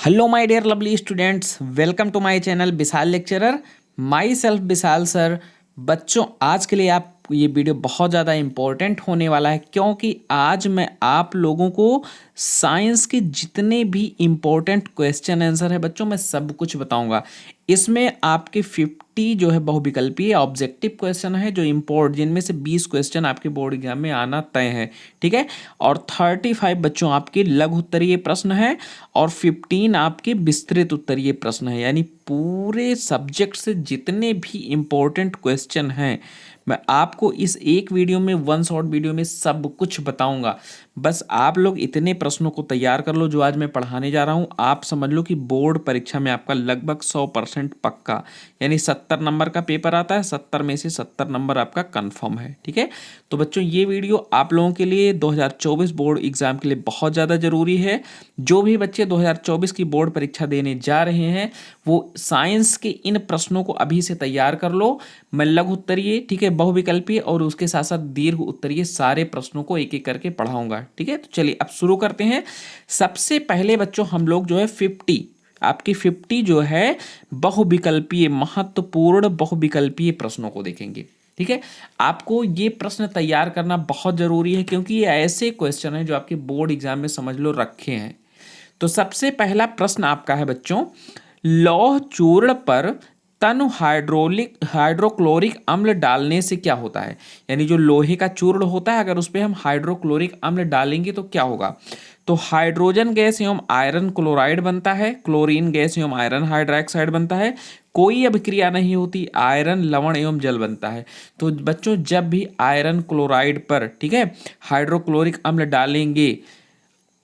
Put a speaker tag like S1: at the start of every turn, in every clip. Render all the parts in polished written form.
S1: Hello my dear lovely students, welcome to my channel Vishal lecturer. Myself Vishal sir. बच्चों, आज के लिए आप ये वीडियो बहुत ज़्यादा इम्पोर्टेंट होने वाला है, क्योंकि आज मैं आप लोगों को साइंस के जितने भी इम्पोर्टेंट क्वेश्चन आंसर है बच्चों, मैं सब कुछ बताऊंगा। इसमें आपके 50 जो है बहुविकल्पीय ऑब्जेक्टिव क्वेश्चन है जो इम्पोर्ट, जिनमें से 20 क्वेश्चन आपके बोर्ड एग्जाम में आना तय है, ठीक है। और 35 बच्चों आपके लघु उत्तरीय प्रश्न है और 15 आपके विस्तृत उत्तरीय प्रश्न है। यानी पूरे सब्जेक्ट से जितने भी इम्पोर्टेंट क्वेश्चन हैं मैं आपको इस एक वीडियो में, वन शॉर्ट वीडियो में सब कुछ बताऊंगा। बस आप लोग इतने प्रश्नों को तैयार कर लो जो आज मैं पढ़ाने जा रहा हूं। आप समझ लो कि बोर्ड परीक्षा में आपका लगभग 100% पक्का, यानी 70 नंबर का पेपर आता है, 70 में से 70 नंबर आपका कंफर्म है, ठीक है। तो बच्चों, ये वीडियो आप लोगों के लिए 2024 बोर्ड एग्जाम के लिए बहुत ज़्यादा जरूरी है। जो भी बच्चे 2024 की बोर्ड परीक्षा देने जा रहे हैं वो साइंस के इन प्रश्नों को अभी से तैयार कर लो। मैं लघु उत्तरीय, ठीक है, बहुविकल्पीय और उसके साथ साथ दीर्घ उत्तरीय सारे प्रश्नों को एक एक करके पढ़ाऊंगा, ठीक है। तो चलिए अब शुरू करते हैं। सबसे पहले बच्चों हम लोग जो है 50, आपकी 50 जो है बहुविकल्पीय, महत्वपूर्ण बहुविकल्पीय प्रश्नों को देखेंगे, ठीक है। आपको ये प्रश्न तैयार करना बहुत जरूरी है, क्योंकि ये ऐसे क्वेश्चन हैं जो आपके बोर्ड एग्जाम में समझ लो रखे हैं। तो सबसे पहला प्रश्न आपका है बच्चों, लौह चूर्ण पर तन हाइड्रोक्लोरिक अम्ल डालने से क्या होता है। यानी जो लोहे का चूर्ण होता है, अगर उस पर हम हाइड्रोक्लोरिक अम्ल डालेंगे तो क्या होगा। तो हाइड्रोजन गैस एवं आयरन क्लोराइड बनता है, क्लोरीन गैस एवं आयरन हाइड्रोक्साइड बनता है, कोई अभिक्रिया नहीं होती, आयरन लवण एवं जल बनता है। तो बच्चों, जब भी आयरन क्लोराइड पर, ठीक है, हाइड्रोक्लोरिक अम्ल डालेंगे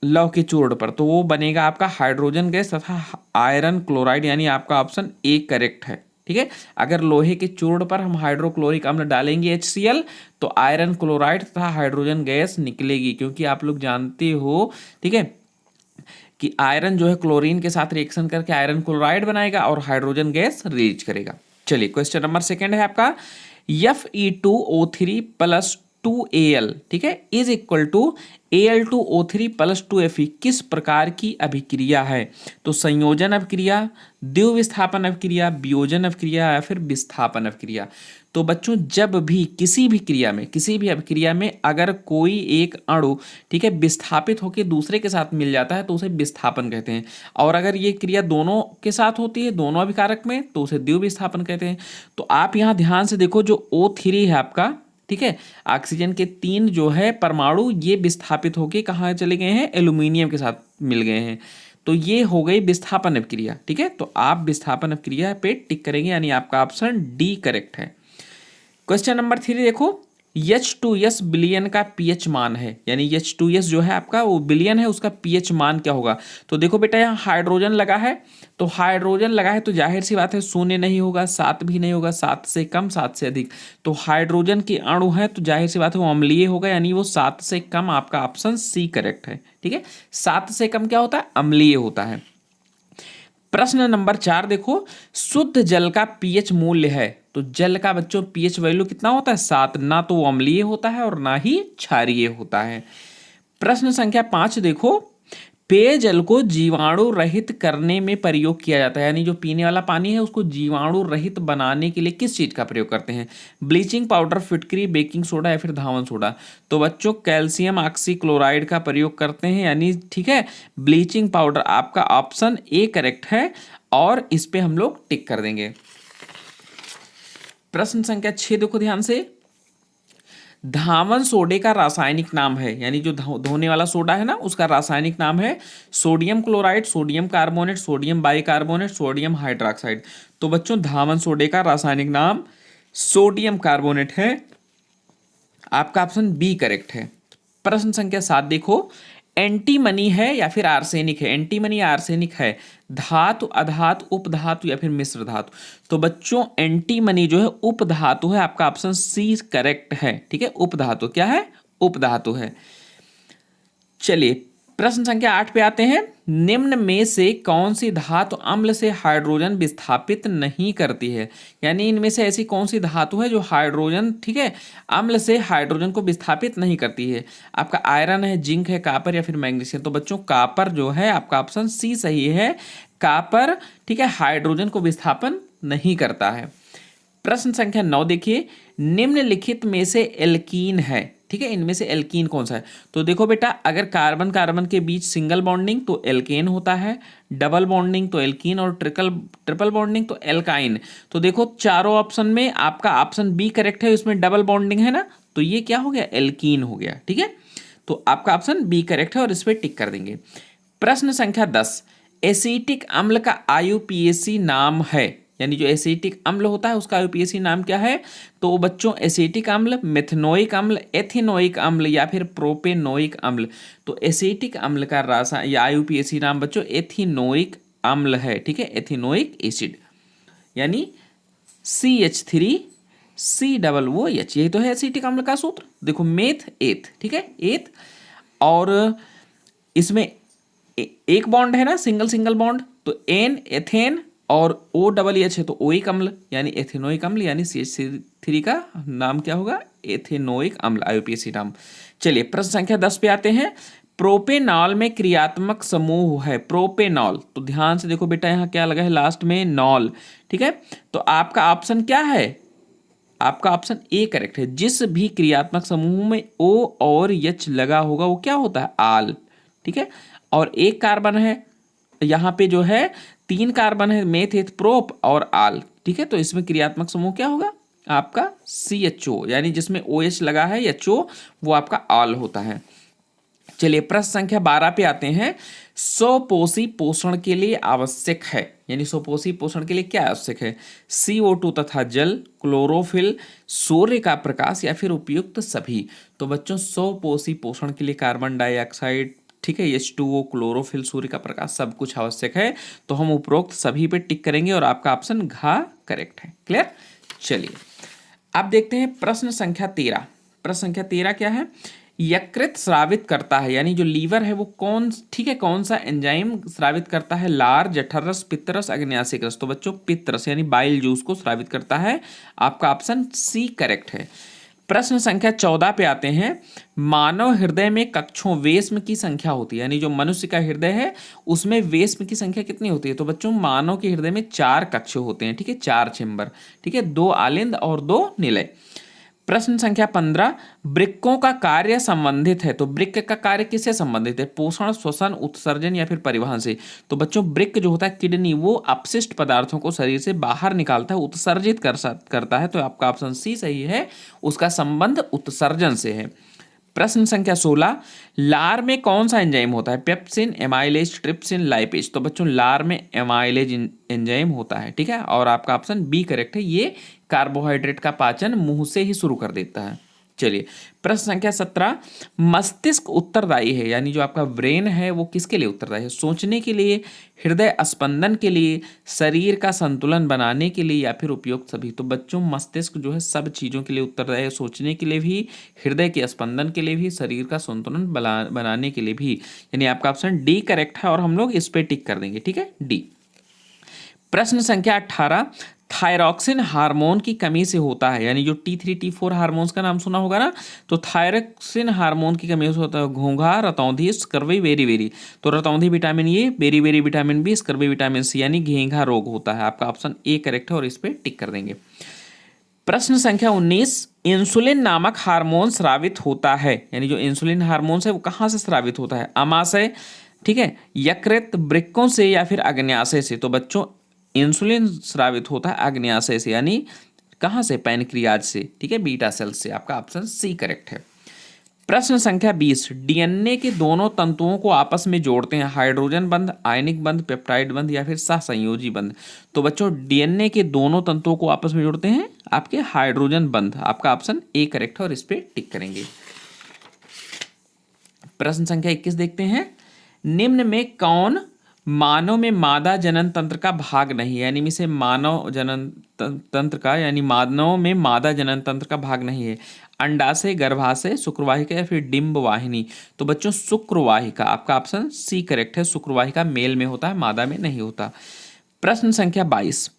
S1: लौह के चूर्ण पर, तो वो बनेगा आपका हाइड्रोजन गैस तथा आयरन क्लोराइड, यानी आपका ऑप्शन ए करेक्ट है, ठीक है। अगर लोहे के चूर्ण पर हम हाइड्रोक्लोरिक अम्ल डालेंगे HCl, तो आयरन क्लोराइड तथा हाइड्रोजन गैस निकलेगी, क्योंकि आप लोग जानते हो, ठीक है, कि आयरन जो है क्लोरीन के साथ रिएक्शन करके आयरन क्लोराइड बनाएगा और हाइड्रोजन गैस रिलीज करेगा। चलिए क्वेश्चन नंबर सेकंड है आपका, Fe2O3 प्लस 2Al, ठीक है, is equal to Al2O3 plus 2Fe किस प्रकार की अभिक्रिया है। तो संयोजन अभिक्रिया, द्विविस्थापन अभिक्रिया, वियोजन अभिक्रिया या फिर विस्थापन अभिक्रिया। तो बच्चों, जब भी किसी भी क्रिया में, किसी भी अभिक्रिया में अगर कोई एक अणु, ठीक है, विस्थापित होकर दूसरे के साथ मिल जाता है तो उसे विस्थापन कहते हैं। और अगर ये क्रिया दोनों के साथ होती है, दोनों अभिकारक में, तो उसे द्विविस्थापन कहते हैं। तो आप यहाँ ध्यान से देखो, जो O3 है आपका, ठीक है, ऑक्सीजन के 3 जो है परमाणु, ये विस्थापित होके कहाँ चले गए हैं, एल्यूमिनियम के साथ मिल गए हैं। तो ये हो गई विस्थापन अभिक्रिया, ठीक है। तो आप विस्थापन अभिक्रिया पे टिक करेंगे, यानी आपका ऑप्शन डी करेक्ट है। क्वेश्चन नंबर 3 देखो, H2S बिलियन का pH मान है, यानी H2S जो है आपका वो बिलियन है, उसका pH मान क्या होगा। तो देखो बेटा, यहाँ हाइड्रोजन लगा है, तो हाइड्रोजन लगा है तो जाहिर सी बात है शून्य नहीं होगा, 7 भी नहीं होगा, 7 से कम, 7 से अधिक। तो हाइड्रोजन के अणु है तो जाहिर सी बात है वो अम्लीय होगा, यानी वो 7 से कम, आपका ऑप्शन सी करेक्ट है, ठीक है। 7 से कम क्या होता है, अम्लीय होता है। प्रश्न नंबर 4 देखो, शुद्ध जल का पीएच मूल्य है। तो जल का बच्चों पीएच वैल्यू कितना होता है, 7। ना तो वो अम्लीय होता है और ना ही क्षारीय होता है। प्रश्न संख्या 5 देखो, पेयजल को जीवाणु रहित करने में प्रयोग किया जाता है, यानी जो पीने वाला पानी है उसको जीवाणु रहित बनाने के लिए किस चीज का प्रयोग करते हैं। ब्लीचिंग पाउडर, फिटकरी, बेकिंग सोडा या फिर धावन सोडा। तो बच्चों, कैल्शियम ऑक्सीक्लोराइड का प्रयोग करते हैं, यानी ठीक है, ब्लीचिंग पाउडर आपका ऑप्शन ए करेक्ट है और इस पे हम लोग टिक कर देंगे। प्रश्न संख्या 6 देखो ध्यान से, धावन सोडे का रासायनिक नाम है, यानी जो धोने वाला सोडा है ना उसका रासायनिक नाम है sodium chloride, sodium carbonate, sodium bicarbonate, sodium hydroxide. तो बच्चों, धावन सोडे का रासायनिक नाम सोडियम कार्बोनेट है, आपका ऑप्शन बी करेक्ट है। प्रश्न संख्या 7 देखो, एंटीमनी है या फिर आर्सेनिक है। एंटीमनी या आर्सेनिक है, धातु, अधातु, उपधातु या फिर मिश्र धातु। तो बच्चों, एंटीमनी जो है उपधातु है, आपका ऑप्शन सी करेक्ट है, ठीक है। उपधातु क्या है, उपधातु है। चलिए प्रश्न संख्या 8 पे आते हैं। निम्न में से कौन सी धातु अम्ल से हाइड्रोजन विस्थापित नहीं करती है? यानी इनमें से ऐसी कौन सी धातु है जो हाइड्रोजन, ठीक है, अम्ल से हाइड्रोजन को विस्थापित नहीं करती है? आपका आयरन है, जिंक है, कापर या फिर मैग्नीशियम? तो बच्चों कापर जो है आपका ऑप्शन सी सही है। कापर, ठीक है, हाइड्रोजन को विस्थापन नहीं करता है। प्रश्न संख्या 9 देखिए। निम्नलिखित में से एल्कीन है, ठीक है, इनमें से एल्कीन कौन सा है? तो देखो बेटा, अगर कार्बन कार्बन के बीच सिंगल बॉन्डिंग तो एल्केन होता है, डबल बॉन्डिंग तो एल्कीन, और ट्रिपल बॉन्डिंग तो एल्काइन। तो देखो चारों ऑप्शन में आपका ऑप्शन बी करेक्ट है, इसमें डबल बॉन्डिंग है ना, तो ये क्या हो गया? एल्कीन हो गया, ठीक है। तो आपका ऑप्शन बी करेक्ट है और इस पर टिक कर देंगे। प्रश्न संख्या 10। एसिटिक अम्ल का आईयूपीएसी नाम है, यानी जो एसिटिक अम्ल होता है उसका आईयूपीएसी नाम क्या है? तो बच्चों एसिटिक अम्ल, मेथनोइक अम्ल, एथिनोइक अम्ल या फिर प्रोपेनोइक अम्ल? तो एसिटिक अम्ल का रासायनिक या आईयूपीएसी नाम बच्चों एथिनोइक अम्ल है, ठीक है, एथिनोइक एसिड, यानी CH3COOH, यही तो है एसिटिक अम्ल का सूत्र। देखो मेथ एथ, ठीक है, एथ, और इसमें एक बॉन्ड है ना, सिंगल सिंगल बॉन्ड, तो एन एथेन और OH है तो ओइक अम्ल, यानी एथेनोइक अम्ल, यानी CH3 का नाम क्या होगा? एथेनोइक अम्ल, आईयूपीएसी नाम। चलिए प्रश्न संख्या 10 पे आते हैं। प्रोपेनॉल में क्रियात्मक समूह है, प्रोपेनॉल, तो ध्यान से देखो बेटा, यहाँ क्या लगा है लास्ट में? नॉल, ठीक है। तो आपका ऑप्शन क्या है? आपका ऑप्शन ए करेक्ट है। जिस भी क्रियात्मक समूह में O और H लगा होगा वो क्या होता है? आल, ठीक है। और एक कार्बन है, यहाँ पे जो है 3 कार्बन है, मेथ एथ प्रोप और आल, ठीक है। तो इसमें क्रियात्मक समूह क्या होगा? आपका CHO, यानी जिसमें OH लगा है HO, वो आपका आल होता है। चलिए प्रश्न संख्या 12 पे आते हैं। स्वपोषी पोषण के लिए आवश्यक है, यानी स्वपोषी पोषण के लिए क्या आवश्यक है? CO2 तथा जल, क्लोरोफिल, सूर्य का प्रकाश या फिर उपयुक्त सभी? तो बच्चों स्वपोषी पोषण के लिए कार्बन डाइऑक्साइड, ठीक है, H2O, क्लोरोफिल, सूर्य का प्रकाश, सब कुछ आवश्यक है। तो हम उपरोक्त सभी पे टिक करेंगे और आपका ऑप्शन घ करेक्ट है। क्लियर? चलिए अब देखते हैं प्रश्न संख्या 13। प्रश्न संख्या 13 क्या है? यकृत स्रावित करता है, यानी जो लीवर है वो कौन, ठीक है, कौन सा एंजाइम स्रावित करता है? लार, जठररस, पित्तरस, अग्न्याशिक रस? तो बच्चों पित्तरस, यानी बाइल जूस को स्रावित करता है। आपका ऑप्शन सी करेक्ट है। प्रश्न संख्या 14 पे आते हैं। मानव हृदय में कक्षों, वेश्म की संख्या होती है, यानी जो मनुष्य का हृदय है उसमें वेश्म की संख्या कितनी होती है? तो बच्चों मानव के हृदय में 4 कक्ष होते हैं, ठीक है, 4 चेम्बर, ठीक है, 2 आलिंद और 2 निलय। प्रश्न संख्या 15। वृक्कों का कार्य संबंधित है, तो वृक्क का कार्य किससे संबंधित है? पोषण, श्वसन, उत्सर्जन या फिर परिवहन से? तो बच्चों वृक्क जो होता है, किडनी, वो अपशिष्ट पदार्थों को शरीर से बाहर निकालता है, उत्सर्जित करता है। तो आपका ऑप्शन सी सही है, उसका संबंध उत्सर्जन से है। प्रश्न संख्या 16। लार में कौन सा एंजाइम होता है? Pepsin, amylase, trypsin, lipase? तो बच्चों लार में एमाइलेज एंजाइम होता है, ठीक है, और आपका ऑप्शन बी करेक्ट है। ये कार्बोहाइड्रेट का पाचन मुंह से ही शुरू कर देता है। चलिए प्रश्न संख्या 17। मस्तिष्क उत्तरदायी है, यानी जो आपका ब्रेन है वो किसके लिए उत्तरदायी है? सोचने के लिए, हृदय स्पंदन के लिए, शरीर का संतुलन बनाने के लिए या फिर उपयुक्त सभी? तो बच्चों मस्तिष्क जो है सब चीज़ों के लिए उत्तरदायी है, सोचने के लिए भी, हृदय के स्पंदन के लिए भी, शरीर का संतुलन बनाने के लिए भी, यानी आपका ऑप्शन डी करेक्ट है और हम लोग इस पर टिक कर देंगे, ठीक है, डी। प्रश्न संख्या 18। थायरॉक्सिन हार्मोन की कमी से होता है, यानी जो T3 T4 हार्मोन्स का नाम सुना होगा ना, तो थायरॉक्सिन हार्मोन की कमी से होता है घोंघा, रतौंधी, स्कर्वी, बेरी बेरी? तो रतौंधी vitamin A, beriberi vitamin B, scurvy vitamin C, यानी घेंघा रोग होता है। आपका ऑप्शन ए करेक्ट है और इस पर टिक कर देंगे। प्रश्न संख्या 19। इंसुलिन नामक हार्मोन स्रावित होता है, यानी जो इंसुलिन हार्मोन है वो कहाँ से स्रावित होता है? आमाशय, ठीक है, यकृत, वृक्कों से या फिर अग्न्याशय से? तो बच्चों इंसुलिन स्रावित होता है अग्न्याशय से, यानी कहाँ से? पैनक्रियाज से, ठीक है, बीटा सेल्स से। आपका ऑप्शन सी करेक्ट है। प्रश्न संख्या 20। डीएनए के दोनों तंतुओं को आपस में जोड़ते हैं हाइड्रोजन बंध, आयनिक बंध, पेप्टाइड बंध या फिर सहसंयोजी बंध? तो बच्चों डीएनए के दोनों तंतुओं को आपस में जोड़ते हैं आपके हाइड्रोजन बंध। आपका ऑप्शन ए करेक्ट है और इस पे टिक करेंगे। प्रश्न संख्या 21 देखते हैं। निम्न में कौन मानव में मादा जनन तंत्र का भाग नहीं है, यानी इसे मानव जनन तंत्र का, यानी मानव में मादा जनन तंत्र का भाग नहीं है? अंडाशय, गर्भाशय, शुक्रवाहिका या फिर डिंब वाहिनी? तो बच्चों शुक्रवाहिका, आपका ऑप्शन सी करेक्ट है। शुक्रवाहिका मेल में होता है, मादा में नहीं होता। प्रश्न संख्या 22,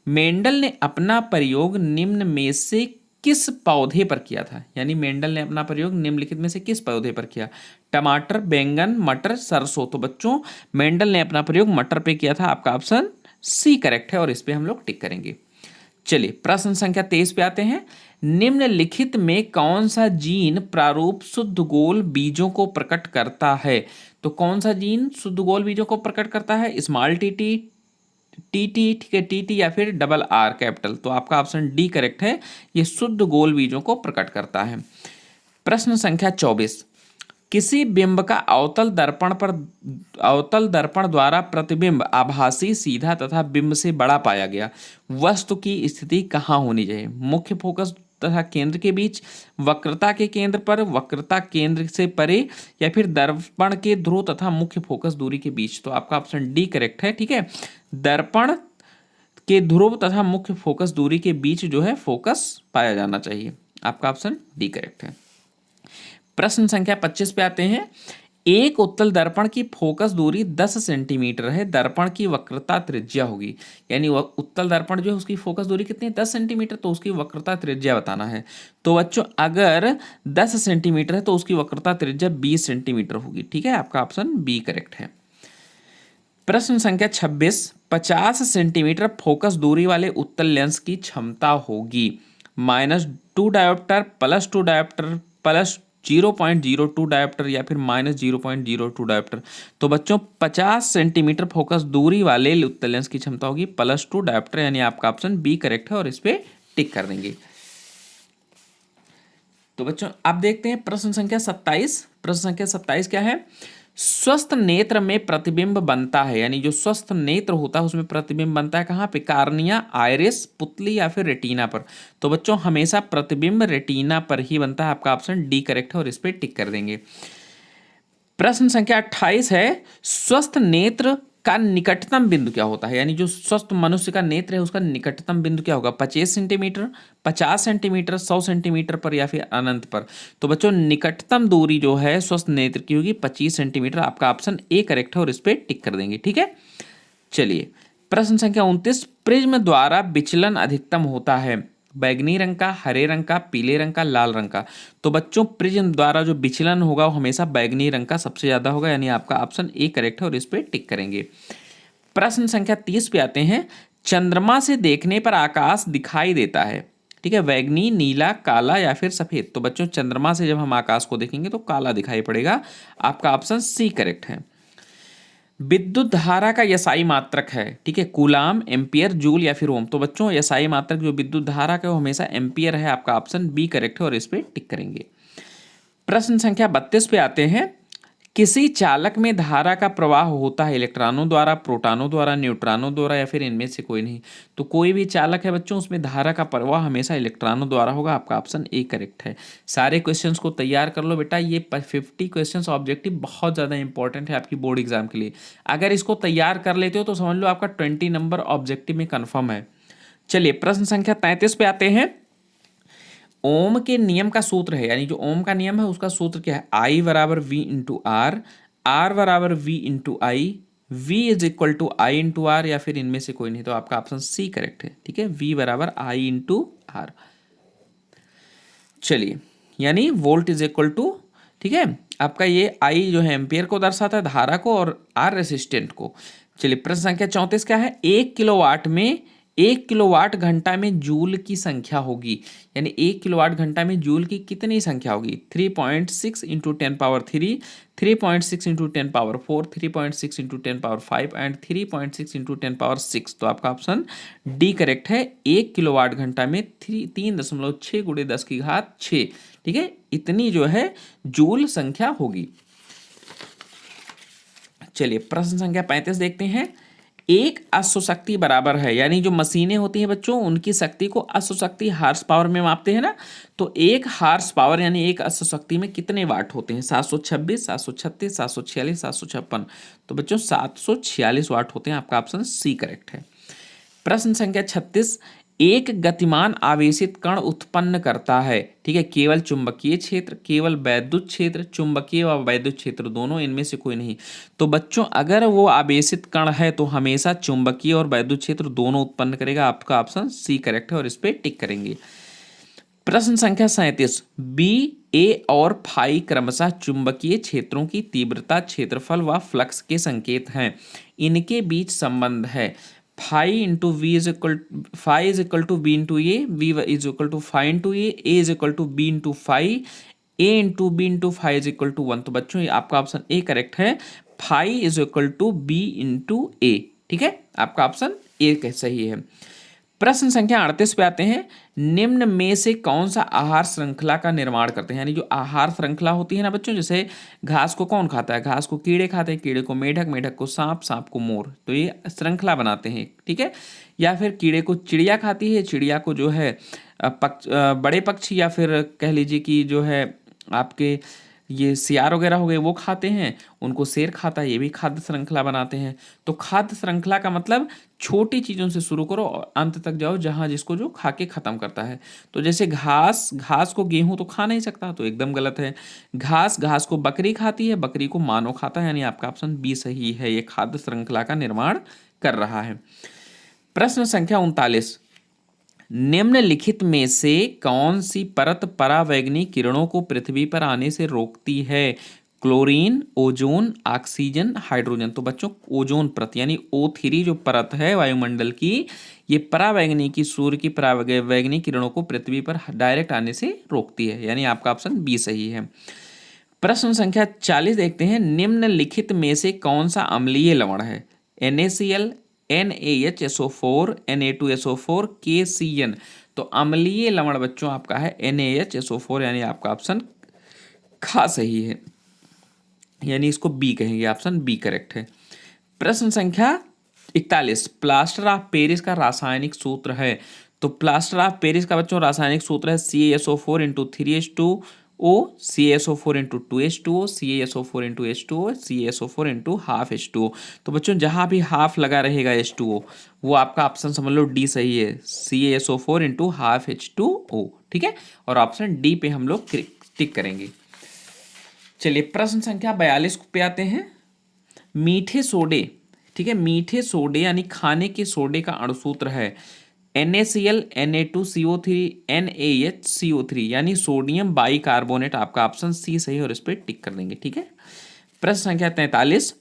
S1: मेंडल ने अपना प्रयोग निम्न में से किस पौधे पर किया था? यानी मेंडल ने अपना प्रयोग निम्नलिखित में से किस पौधे पर किया? टमाटर, बैंगन, मटर, सरसों? तो बच्चों मेंडल ने अपना प्रयोग मटर पे किया था, आपका ऑप्शन सी करेक्ट है और इस पे हम लोग टिक करेंगे। चलिए प्रश्न संख्या 23 पे आते हैं। निम्नलिखित में कौन सा जीन प्रारूप शुद्ध गोल बीजों को प्रकट करता है? तो कौन सा जीन शुद्ध गोल बीजों को प्रकट करता है? स्मॉल टीटी, टीटी, ठीक है, टीटी या फिर डबल आर कैपिटल? तो आपका ऑप्शन डी करेक्ट है, ये शुद्ध गोल बीजों को प्रकट करता है। प्रश्न संख्या 24, किसी बिंब का अवतल दर्पण द्वारा प्रतिबिंब आभासी, सीधा तथा बिंब से बड़ा पाया गया वस्तु की स्थिति कहाँ होनी चाहिए? मुख्य फोकस तथा केंद्र के बीच, वक्रता के केंद्र पर, वक्रता केंद्र से परे या फिर दर्पण के ध्रुव तथा मुख्य फोकस दूरी के बीच? तो आपका ऑप्शन डी करेक्ट है, ठीक है। दर्पण के ध्रुव तथा मुख्य फोकस दूरी के बीच जो है फोकस पाया जाना चाहिए, आपका ऑप्शन डी करेक्ट है। प्रश्न संख्या 25 पे आते हैं। एक उत्तल दर्पण की फोकस दूरी 10 सेंटीमीटर है, दर्पण की वक्रता त्रिज्या होगी। यानी उत्तल दर्पण जो है उसकी फोकस दूरी कितनी है? 10 सेंटीमीटर, तो उसकी वक्रता त्रिज्या बताना है। तो बच्चों अगर 10 सेंटीमीटर है तो उसकी वक्रता त्रिज्या 20 सेंटीमीटर होगी, ठीक है, आपका ऑप्शन बी करेक्ट है। प्रश्न संख्या 26, 50 सेंटीमीटर फोकस दूरी वाले उत्तल लेंस की क्षमता होगी -2 डायोप्टर, +2 डायोप्टर, +0.02 डायोप्टर या फिर -0.02 डायोप्टर? तो बच्चों 50 सेंटीमीटर फोकस दूरी वाले उत्तल लेंस की क्षमता होगी +2 डायोप्टर, यानी आपका ऑप्शन बी करेक्ट है और इस पे टिक कर देंगे। तो बच्चों आप देखते हैं प्रश्न संख्या 27। प्रश्न संख्या 27 क्या है? स्वस्थ नेत्र में प्रतिबिंब बनता है, यानी जो स्वस्थ नेत्र होता है उसमें प्रतिबिंब बनता है कहाँ पे? कार्निया, आइरिस, पुतली या फिर रेटिना पर? तो बच्चों हमेशा प्रतिबिंब रेटिना पर ही बनता है, आपका ऑप्शन डी करेक्ट है और इस पे टिक कर देंगे। प्रश्न संख्या 28 है, स्वस्थ नेत्र का निकटतम बिंदु क्या होता है? यानी जो स्वस्थ मनुष्य का नेत्र है उसका निकटतम बिंदु क्या होगा? 25 सेंटीमीटर, 50 सेंटीमीटर, 100 सेंटीमीटर पर या फिर अनंत पर? तो बच्चों निकटतम दूरी जो है स्वस्थ नेत्र की होगी 25 सेंटीमीटर, आपका ऑप्शन ए करेक्ट है और इस पर टिक कर देंगे, ठीक है। चलिए प्रश्न संख्या 29, प्रिज्म द्वारा विचलन अधिकतम होता है बैगनी रंग का, हरे रंग का, पीले रंग का, लाल रंग का? तो बच्चों प्रिज्म द्वारा जो विचलन होगा वो हमेशा बैगनी रंग का सबसे ज्यादा होगा, यानी आपका ऑप्शन ए करेक्ट है और इस पे टिक करेंगे। प्रश्न संख्या 30 पे आते हैं। चंद्रमा से देखने पर आकाश दिखाई देता है, ठीक है, बैगनी, नीला, काला या फिर सफेद? तो बच्चों चंद्रमा से जब हम आकाश को देखेंगे तो काला दिखाई पड़ेगा, आपका ऑप्शन सी करेक्ट है। विद्युत धारा का एसआई मात्रक है, ठीक है, कूलाम, एम्पियर, जूल या फिर ओम? तो बच्चों एसआई मात्रक जो विद्युत धारा का वो हमेशा एम्पियर है, आपका ऑप्शन बी करेक्ट है और इस पे टिक करेंगे। प्रश्न संख्या 32 पे आते हैं। किसी चालक में धारा का प्रवाह होता है इलेक्ट्रॉनों द्वारा, प्रोटॉनों द्वारा, न्यूट्रॉनों द्वारा या फिर इनमें से कोई नहीं? तो कोई भी चालक है बच्चों उसमें धारा का प्रवाह हमेशा इलेक्ट्रॉनों द्वारा होगा, आपका ऑप्शन ए करेक्ट है। सारे क्वेश्चंस को तैयार कर लो बेटा, ये 50 क्वेश्चंस ऑब्जेक्टिव बहुत ज़्यादा इंपॉर्टेंट है आपकी बोर्ड एग्जाम के लिए। अगर इसको तैयार कर लेते हो तो समझ लो आपका 20 नंबर ऑब्जेक्टिव में कन्फर्म है। चलिए प्रश्न संख्या 33 पे आते हैं। ओम के नियम का सूत्र है, यानी जो ओम का नियम है उसका सूत्र क्या है? आई बराबर वी इंटू आर, आर बराबर V into I, V is equal to I into R या फिर इनमें से कोई नहीं? तो आपका ऑप्शन सी करेक्ट है, ठीक है, वी बराबर आई इंटू आर। चलिए यानी वोल्ट इज इक्वल टू, ठीक है, आपका ये आई जो है एम्पियर को दर्शाता है धारा को और आर रेसिस्टेंट को। चलिए प्रश्न संख्या 34 क्या है? 1 किलोवाट घंटा में जूल की संख्या होगी, यानी 1 किलोवाट घंटा में जूल की कितनी संख्या होगी? 3.6 into 10⁻3, 3.6 into 10⁻4, 3.6 into 10⁻5 and 3.6 into 10⁻6? तो आपका ऑप्शन डी करेक्ट है। 1 किलोवाट घंटा में 3.6 गुणे 10 की घात 6, ठीक है, इतनी जो है जूल संख्या होगी। चलिए प्रश्न संख्या 35 देखते हैं। एक अश्वशक्ति बराबर है, यानी जो मशीनें होती हैं बच्चों उनकी शक्ति को अश्वशक्ति हार्स पावर में मापते हैं ना, तो एक हार्स पावर यानी एक अश्वशक्ति में कितने वाट होते हैं? 726, 736, 746, 756? तो बच्चों 746 वाट होते हैं, आपका ऑप्शन सी करेक्ट है। प्रश्न संख्या 36, एक गतिमान आवेशित कण उत्पन्न करता है, ठीक है, केवल चुंबकीय क्षेत्र, केवल वैद्युत क्षेत्र, चुंबकीय व वैद्युत क्षेत्र दोनों, इनमें से कोई नहीं। तो बच्चों अगर वो आवेशित कण है तो हमेशा चुंबकीय और वैद्युत क्षेत्र दोनों उत्पन्न करेगा। आपका ऑप्शन सी करेक्ट है और इस पे टिक करेंगे। प्रश्न संख्या 37, बी, ए और फाई क्रमशः चुंबकीय क्षेत्रों की तीव्रता, क्षेत्रफल व फ्लक्स के संकेत हैं। इनके बीच संबंध है phi into V is equal, phi is equal to B into A, V is equal to phi into A is equal to B into phi, A into B into phi is equal to 1। तो बच्चों ये आपका option A correct है, phi is equal to B into A, ठीक है, आपका option ए सही है। प्रश्न संख्या 38 पे आते हैं, निम्न में से कौन सा आहार श्रृंखला का निर्माण करते हैं। यानी जो आहार श्रृंखला होती है ना बच्चों, जैसे घास को कौन खाता है, घास को कीड़े खाते हैं, कीड़े को मेढक, मेढक को सांप, सांप को मोर, तो ये श्रृंखला बनाते हैं, ठीक है। या फिर कीड़े को चिड़िया खाती है, चिड़िया को जो है बड़े पक्षी, या फिर कह लीजिए कि जो है आपके ये सियार वगैरह हो गए वो खाते हैं, उनको शेर खाता है, ये भी खाद्य श्रृंखला बनाते हैं। तो खाद्य श्रृंखला का मतलब छोटी चीज़ों से शुरू करो और अंत तक जाओ, जहाँ जिसको जो खा के ख़त्म करता है। तो जैसे घास, घास को गेहूं तो खा नहीं सकता, तो एकदम गलत है। घास, घास को बकरी खाती है, बकरी को मानव खाता है, यानी आपका ऑप्शन बी सही है, ये खाद्य श्रृंखला का निर्माण कर रहा है। प्रश्न संख्या 39, निम्नलिखित में से कौन सी परत परावैंगनी किरणों को पृथ्वी पर आने से रोकती है। Chlorine, ozone, oxygen, hydrogen. तो बच्चों ओजोन परत यानी O3 जो परत है वायुमंडल की, ये परावैंगनी की, सूर्य की परावैंगनी किरणों को पृथ्वी पर डायरेक्ट आने से रोकती है, यानी आपका ऑप्शन बी सही है। प्रश्न संख्या 40 देखते हैं, निम्नलिखित में से कौन सा अम्लीय लवण है। NaCl, NaHSO4, Na2SO4, KCN। तो अम्लीय लवण बच्चों आपका है NaHSO4, यानी आपका ऑप्शन खा सही है, यानी इसको बी कहेंगे, ऑप्शन बी करेक्ट है। प्रश्न संख्या 41, प्लास्टर ऑफ पेरिस का रासायनिक सूत्र है। तो प्लास्टर ऑफ पेरिस का बच्चों रासायनिक सूत्र है CaSO4 into 3H2O, CaSO4 into 2H2O, CaSO4 into H2O, CaSO4 into half H2O। तो बच्चों जहां भी हाफ लगा रहेगा H2O, वो आपका ऑप्शन समझ लो डी सही है, CaSO4 इंटू हाफ H2O, ठीक है, और ऑप्शन डी पे हम लोग टिक करेंगे। चलिए प्रश्न संख्या 42 पे आते हैं, मीठे सोडे, ठीक है, मीठे सोडे यानी खाने के सोडे का अणुसूत्र है NaCl, Na2CO3, NaHCO3, यानी सोडियम बाइकार्बोनेट। आपका ऑप्शन सी सही और इस पर टिक कर देंगे, ठीक है। प्रश्न संख्या 43,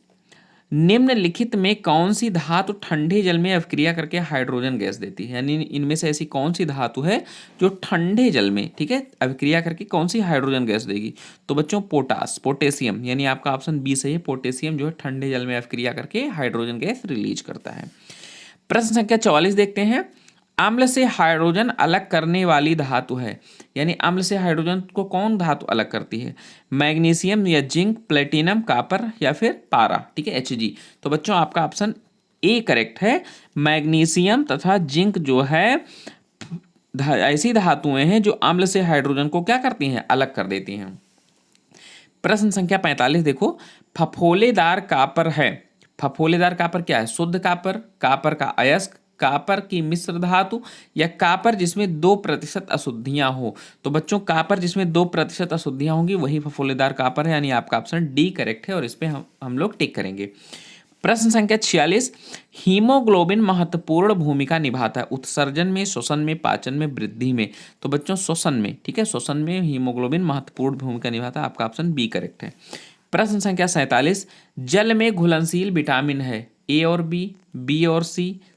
S1: निम्नलिखित में कौन सी धातु ठंडे जल में अभिक्रिया करके हाइड्रोजन गैस देती है। यानी इनमें से ऐसी कौन सी धातु है जो ठंडे जल में, ठीक है, अभिक्रिया करके कौन सी हाइड्रोजन गैस देगी। तो बच्चों पोटेशियम, यानी आपका ऑप्शन बी सही है, पोटेशियम जो है ठंडे जल में अभिक्रिया करके हाइड्रोजन गैस रिलीज करता है। प्रश्न संख्या 44 देखते हैं, अम्ल से हाइड्रोजन अलग करने वाली धातु है। यानी अम्ल से हाइड्रोजन को कौन धातु अलग करती है, मैग्नीशियम या जिंक, प्लेटिनम, कॉपर या फिर पारा, ठीक है, Hg। तो बच्चों आपका ऑप्शन ए करेक्ट है, मैग्नीशियम तथा जिंक जो है ऐसी धातुएं हैं जो अम्ल से हाइड्रोजन को क्या करती हैं, अलग कर देती हैं। प्रश्न संख्या 45 देखो, फफोलेदार कॉपर है। फफोलेदार कॉपर क्या है, शुद्ध कॉपर, कॉपर का अयस्क, कॉपर की मिश्र धातु, या कॉपर जिसमें 2% अशुद्धियां हो। तो बच्चों कॉपर जिसमें 2% अशुद्धियां होंगी वही फफोलेदार कॉपर है, यानी आपका ऑप्शन डी करेक्ट है और इस पे हम लोग टिक करेंगे। प्रश्न संख्या 46, हीमोग्लोबिन महत्वपूर्ण भूमिका निभाता है उत्सर्जन में, श्वसन में, पाचन में, वृद्धि में। तो बच्चों श्वसन में, ठीक है, श्वसन में हीमोग्लोबिन महत्वपूर्ण भूमिका निभाता है, आपका ऑप्शन बी करेक्ट है। प्रश्न संख्या 47, जल में घुलनशील विटामिन है ए और बी और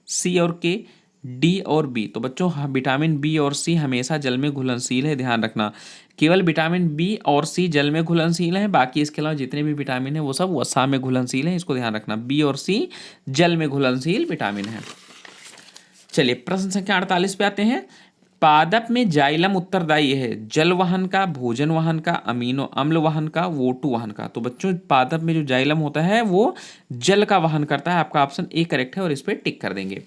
S1: सी और के, डी और बी। तो बच्चों विटामिन बी और सी हमेशा जल में घुलनशील है, ध्यान रखना। केवल विटामिन बी और सी जल में घुलनशील है, बाकी इसके अलावा जितने भी विटामिन है वो सब वसा में घुलनशील है, इसको ध्यान रखना। बी और सी जल में घुलनशील विटामिन है। चलिए प्रश्न संख्या 48 पे आते हैं, पादप में जाइलम उत्तरदायी है जल वहन का, भोजन वहन का, अमीनो अम्ल वहन का, वोटू वहन का। तो बच्चों पादप में जो जाइलम होता है वो जल का वहन करता है, आपका ऑप्शन ए करेक्ट है और इस पर टिक कर देंगे।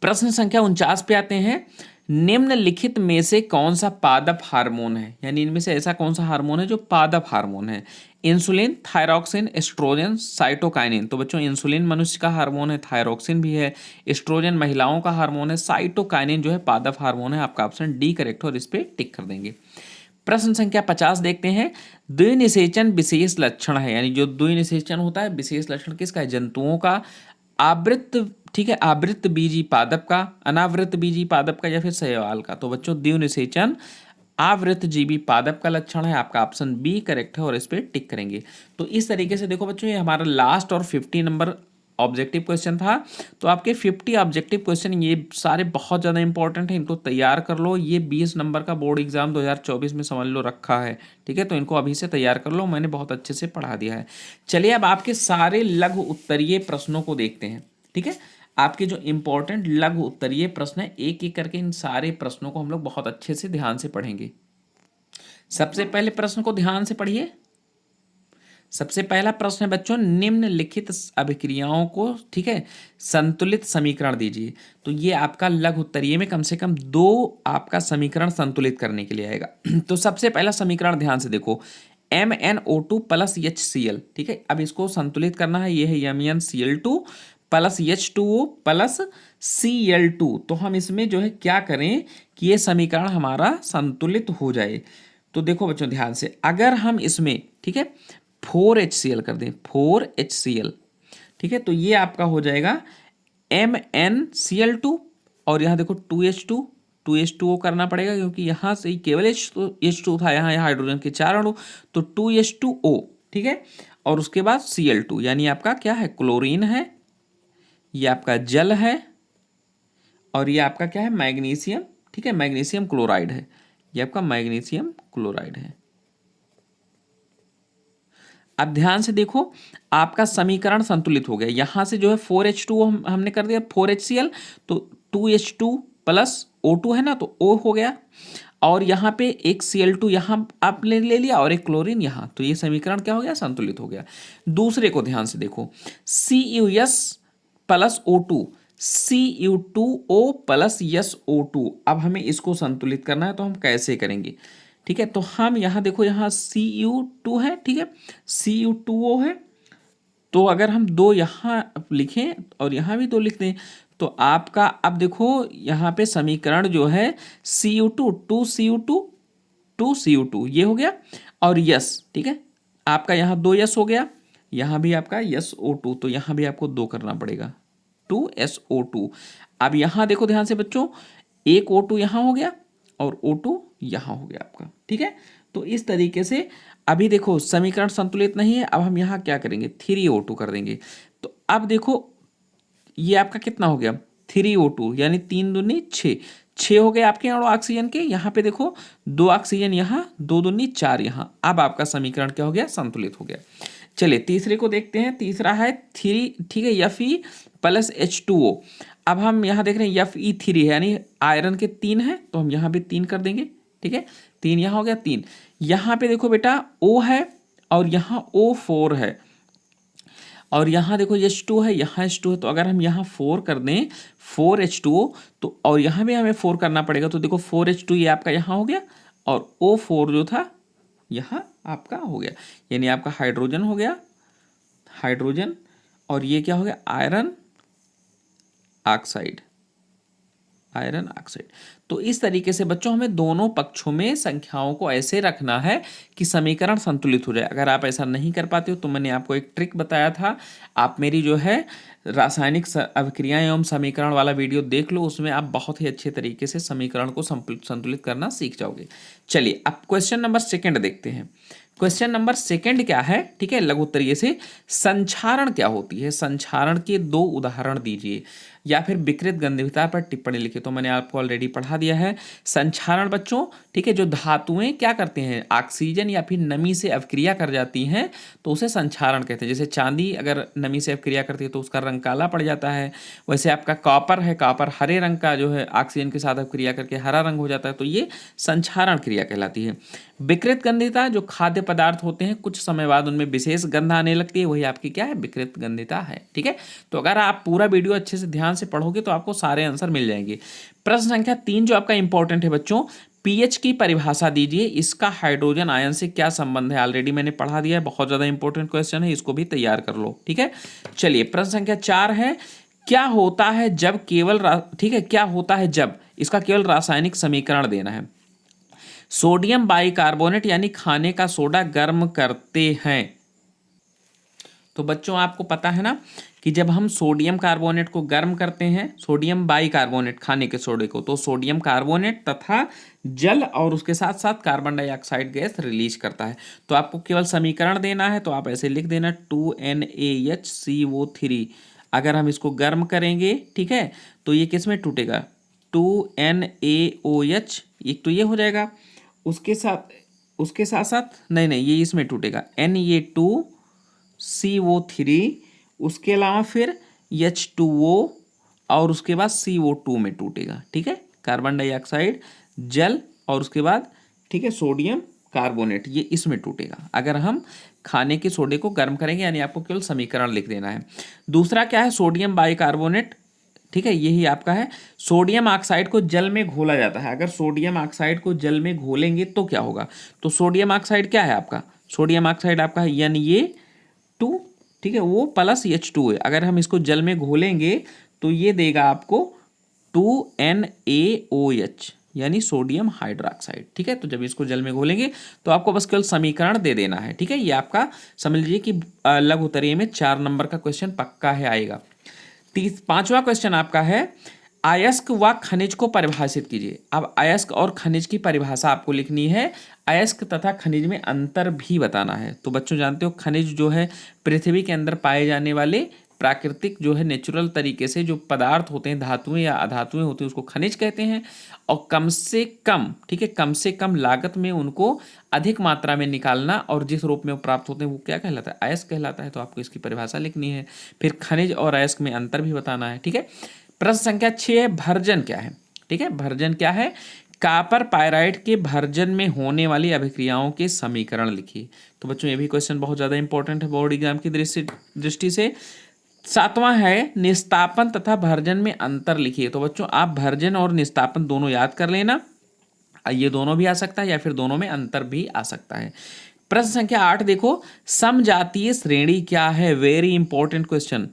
S1: प्रश्न संख्या 49 पे आते हैं, निम्नलिखित में से कौन सा पादप हार्मोन है, यानी इनमें से ऐसा कौन सा हार्मोन है जो पादप हार्मोन है? Insulin, thyroxine, estrogen, cytokinin. तो बच्चों इंसुलिन मनुष्य का हार्मोन है, थायरॉक्सिन भी है, एस्ट्रोजन महिलाओं का हार्मोन है, साइटोकाइनिन जो है पादप हार्मोन है। आपका ऑप्शन डी करेक्ट है और इस पे टिक कर देंगे। प्रश्न संख्या 50 देखते हैं। द्विनिषेचन विशेष लक्षण है, यानी जो द्विनिषेचन होता है विशेष लक्षण किसका है? जंतुओं का। आवृत्त, ठीक है, आवृत्त बीजी पादप का, अनावृत बीजी पादप का, या फिर शैवाल का। तो बच्चों द्विनिषेचन आवृत जीवी पादप का लक्षण है। आपका ऑप्शन बी करेक्ट है और इस पे टिक करेंगे। तो इस तरीके से देखो बच्चों, ये हमारा लास्ट और 50 नंबर ऑब्जेक्टिव क्वेश्चन था। तो आपके 50 ऑब्जेक्टिव क्वेश्चन ये सारे बहुत ज़्यादा इंपॉर्टेंट हैं, इनको तैयार कर लो। ये 20 नंबर का बोर्ड एग्जाम 2024 में समझ लो रखा है, ठीक है। तो इनको अभी से तैयार कर लो, मैंने बहुत अच्छे से पढ़ा दिया है। चलिए अब आपके सारे लघु उत्तरीय प्रश्नों को देखते हैं, ठीक है। आपके जो इंपॉर्टेंट लघु उत्तरीय प्रश्न है, एक एक करके इन सारे प्रश्नों को हम लोग बहुत अच्छे से ध्यान से पढ़ेंगे। सबसे पहले प्रश्न को ध्यान से पढ़िए। सबसे पहला प्रश्न है बच्चों, निम्नलिखित अभिक्रियाओं को, ठीक है, संतुलित समीकरण दीजिए। तो ये आपका लघु उत्तरीय में कम से कम 2 आपका समीकरण संतुलित करने के लिए आएगा। तो सबसे पहला समीकरण ध्यान से देखो, MnO2 प्लस HCl, ठीक है। अब इसको संतुलित करना है, ये है MnCl2 plus H2O plus Cl2। तो हम इसमें जो है क्या करें कि ये समीकरण हमारा संतुलित हो जाए। तो देखो बच्चों ध्यान से, अगर हम इसमें, ठीक है, 4HCl कर दें, 4HCl, ठीक है, तो ये आपका हो जाएगा MnCl2, और यहाँ देखो 2H2, 2H2O करना पड़ेगा क्योंकि यहाँ से ही केवल H2 था, यहाँ हाइड्रोजन के 4 अणु, तो 2H2O, ठीक है। और उसके बाद Cl2, यानी आपका क्या है? क्लोरीन है, ये आपका जल है, और ये आपका क्या है? मैग्नीशियम, ठीक है, मैग्नीशियम क्लोराइड है, ये आपका मैग्नीशियम क्लोराइड है। अब ध्यान से देखो, आपका समीकरण संतुलित हो गया। यहां से जो है 4H2 हमने कर दिया 4HCl, तो 2H2 प्लस O2 है ना, तो O हो गया, और यहाँ पे एक Cl2 यहाँ आपने ले लिया और एक क्लोरीन यहाँ, तो ये समीकरण क्या हो गया? संतुलित हो गया। दूसरे को ध्यान से देखो, CuS plus O2, Cu2O plus SO2। अब हमें इसको संतुलित करना है, तो हम कैसे करेंगे? ठीक है, तो हम यहाँ देखो, यहाँ Cu2 है, ठीक है, Cu2O है, तो अगर हम 2 यहाँ लिखें और यहाँ भी 2 लिख दें, तो आपका अब देखो यहाँ पे समीकरण जो है Cu2, 2Cu2, 2Cu2 ये हो गया, और यस, ठीक है, आपका यहाँ 2 यस हो गया, यहाँ भी आपका SO2, तो यहाँ भी आपको 2 करना पड़ेगा, 2SO2। अब यहाँ देखो ध्यान से बच्चों, एक O2 यहाँ हो गया और O2 यहाँ हो गया आपका, ठीक है। तो इस तरीके से अभी देखो समीकरण संतुलित नहीं है, अब हम यहाँ क्या करेंगे? 3O2 कर देंगे। तो अब देखो ये आपका कितना हो गया? 3O2, यानी 3 दूनी 6, 6 हो गए आपके अणु ऑक्सीजन के। यहाँ पे देखो 2 ऑक्सीजन यहाँ, 2 दूनी 4 यहाँ। अब आपका समीकरण क्या हो गया? संतुलित हो गया। चलिए तीसरे को देखते हैं। तीसरा है 3, ठीक है, Fe प्लस H2O। अब हम यहाँ देख रहे हैं Fe3 है, यानी आयरन के 3 है, तो हम यहाँ भी 3 कर देंगे, ठीक है, 3 यहाँ हो गया, 3 यहाँ पे देखो बेटा O है, और यहाँ O4 है, और यहाँ देखो H2 है, यहाँ H2 है, तो अगर हम यहाँ 4 कर दें, 4H2O, तो और यहाँ भी हमें 4 करना पड़ेगा, तो देखो 4H2 ये आपका यहाँ हो गया, और O4 जो था यहाँ आपका हो गया, यानी आपका हाइड्रोजन हो गया, हाइड्रोजन, और ये क्या हो गया? Iron oxide, iron oxide. तो इस तरीके से बच्चों हमें दोनों पक्षों में संख्याओं को ऐसे रखना है कि समीकरण संतुलित हो जाए। अगर आप ऐसा नहीं कर पाते हो तो मैंने आपको एक ट्रिक बताया था, आप मेरी जो है रासायनिक अभिक्रियाएं एवं समीकरण वाला वीडियो देख लो, उसमें आप बहुत ही अच्छे तरीके से समीकरण को संतुलित करना सीख जाओगे। चलिए अब क्वेश्चन नंबर 2 देखते हैं। क्वेश्चन नंबर 2 क्या है? ठीक है, लघु उत्तरीय से संक्षारण क्या होती है? संक्षारण के 2 उदाहरण दीजिए, या फिर विकृत गंधीयता पर टिप्पणी लिखिए। तो मैंने आपको ऑलरेडी पढ़ा दिया है। संक्षारण बच्चों, ठीक है, जो धातुएं क्या करते हैं, ऑक्सीजन या फिर नमी से अवक्रिया कर जाती हैं, तो उसे संक्षारण कहते हैं। जैसे चांदी अगर नमी से अवक्रिया करती है तो उसका रंग काला पड़ जाता है, वैसे आपका कॉपर है, कॉपर हरे रंग का जो है ऑक्सीजन के साथ अवक्रिया करके हरा रंग हो जाता है, तो ये संक्षारण क्रिया कहलाती है। विकृत गंधीयता जो खाद्य पदार्थ होते हैं कुछ समय बाद उनमें विशेष गंध आने लगती है, वही आपकी क्या है, विकृत गंधिता है। ठीक है, तो अगर आप पूरा वीडियो अच्छे से ध्यान से पढ़ोगे तो आपको सारे आंसर मिल जाएंगे। प्रश्न संख्या 3 जो आपका इंपॉर्टेंट है बच्चों, पीएच की परिभाषा दीजिए, इसका हाइड्रोजन आयन से क्या संबंध है। ऑलरेडी मैंने पढ़ा दिया है, बहुत ज्यादा इंपॉर्टेंट क्वेश्चन है, इसको भी तैयार कर लो। ठीक है, चलिए प्रश्न संख्या 4 है, क्या होता है जब केवल ठीक है, क्या होता है जब, इसका केवल रासायनिक समीकरण देना है। सोडियम बाइकार्बोनेट यानी खाने का सोडा गर्म करते हैं। तो बच्चों आपको पता है ना कि जब हम सोडियम कार्बोनेट को गर्म करते हैं, सोडियम बाइकार्बोनेट खाने के सोडे को, तो सोडियम कार्बोनेट तथा जल और उसके साथ साथ कार्बन डाइऑक्साइड गैस रिलीज करता है। तो आपको केवल समीकरण देना है, तो आप ऐसे लिख देना 2NaHCO3। अगर हम इसको गर्म करेंगे, ठीक है, तो ये किस में टूटेगा, 2NaOH, एक तो ये हो जाएगा, उसके साथ साथ नहीं ये इसमें टूटेगा Na2CO3, उसके अलावा फिर H2O और उसके बाद CO2 में टूटेगा। ठीक है, कार्बन डाइऑक्साइड, जल और उसके बाद ठीक है सोडियम कार्बोनेट, ये इसमें टूटेगा अगर हम खाने के सोडे को गर्म करेंगे, यानी आपको केवल समीकरण लिख देना है। दूसरा क्या है, सोडियम बाइकार्बोनेट। ठीक है, यही आपका है, सोडियम ऑक्साइड को जल में घोला जाता है। अगर सोडियम ऑक्साइड को जल में घोलेंगे तो क्या होगा, तो सोडियम ऑक्साइड क्या है आपका, सोडियम ऑक्साइड आपका है Na2, ठीक है, वो प्लस H2 है। अगर हम इसको जल में घोलेंगे तो ये देगा आपको 2NaOH यानी सोडियम हाइड्रोक्साइड। ठीक है, तो जब इसको जल में घोलेंगे तो आपको बस केवल समीकरण दे देना है। ठीक है, ये आपका समझ लीजिए कि लघु उत्तरीय में 4 नंबर का क्वेश्चन पक्का है आएगा। 5वां क्वेश्चन आपका है, अयस्क व खनिज को परिभाषित कीजिए। अब अयस्क और खनिज की परिभाषा आपको लिखनी है, अयस्क तथा खनिज में अंतर भी बताना है। तो बच्चों जानते हो खनिज जो है पृथ्वी के अंदर पाए जाने वाले प्राकृतिक जो है नेचुरल तरीके से जो पदार्थ होते हैं, धातुएं या अधातुएं होती हैं, उसको खनिज कहते हैं। और कम से कम, ठीक है, कम से कम लागत में उनको अधिक मात्रा में निकालना और जिस रूप में वो प्राप्त होते हैं वो क्या कहलाता है, अयस्क कहलाता है। तो आपको इसकी परिभाषा लिखनी है, फिर खनिज और अयस्क में अंतर भी बताना है। ठीक है, प्रश्न संख्या 6 है, भर्जन क्या है। ठीक है, भर्जन क्या है, कॉपर पायराइट के भर्जन में होने वाली अभिक्रियाओं के समीकरण लिखिए। तो बच्चों ये भी क्वेश्चन बहुत ज्यादा इंपॉर्टेंट है बोर्ड एग्जाम की दृष्टि से। 7वां है, निस्तापन तथा भर्जन में अंतर लिखिए। तो बच्चों आप भर्जन और निस्तापन दोनों याद कर लेना, ये दोनों भी आ सकता है या फिर दोनों में अंतर भी आ सकता है। प्रश्न संख्या 8 देखो, समजातीय श्रेणी क्या है, वेरी इंपॉर्टेंट क्वेश्चन।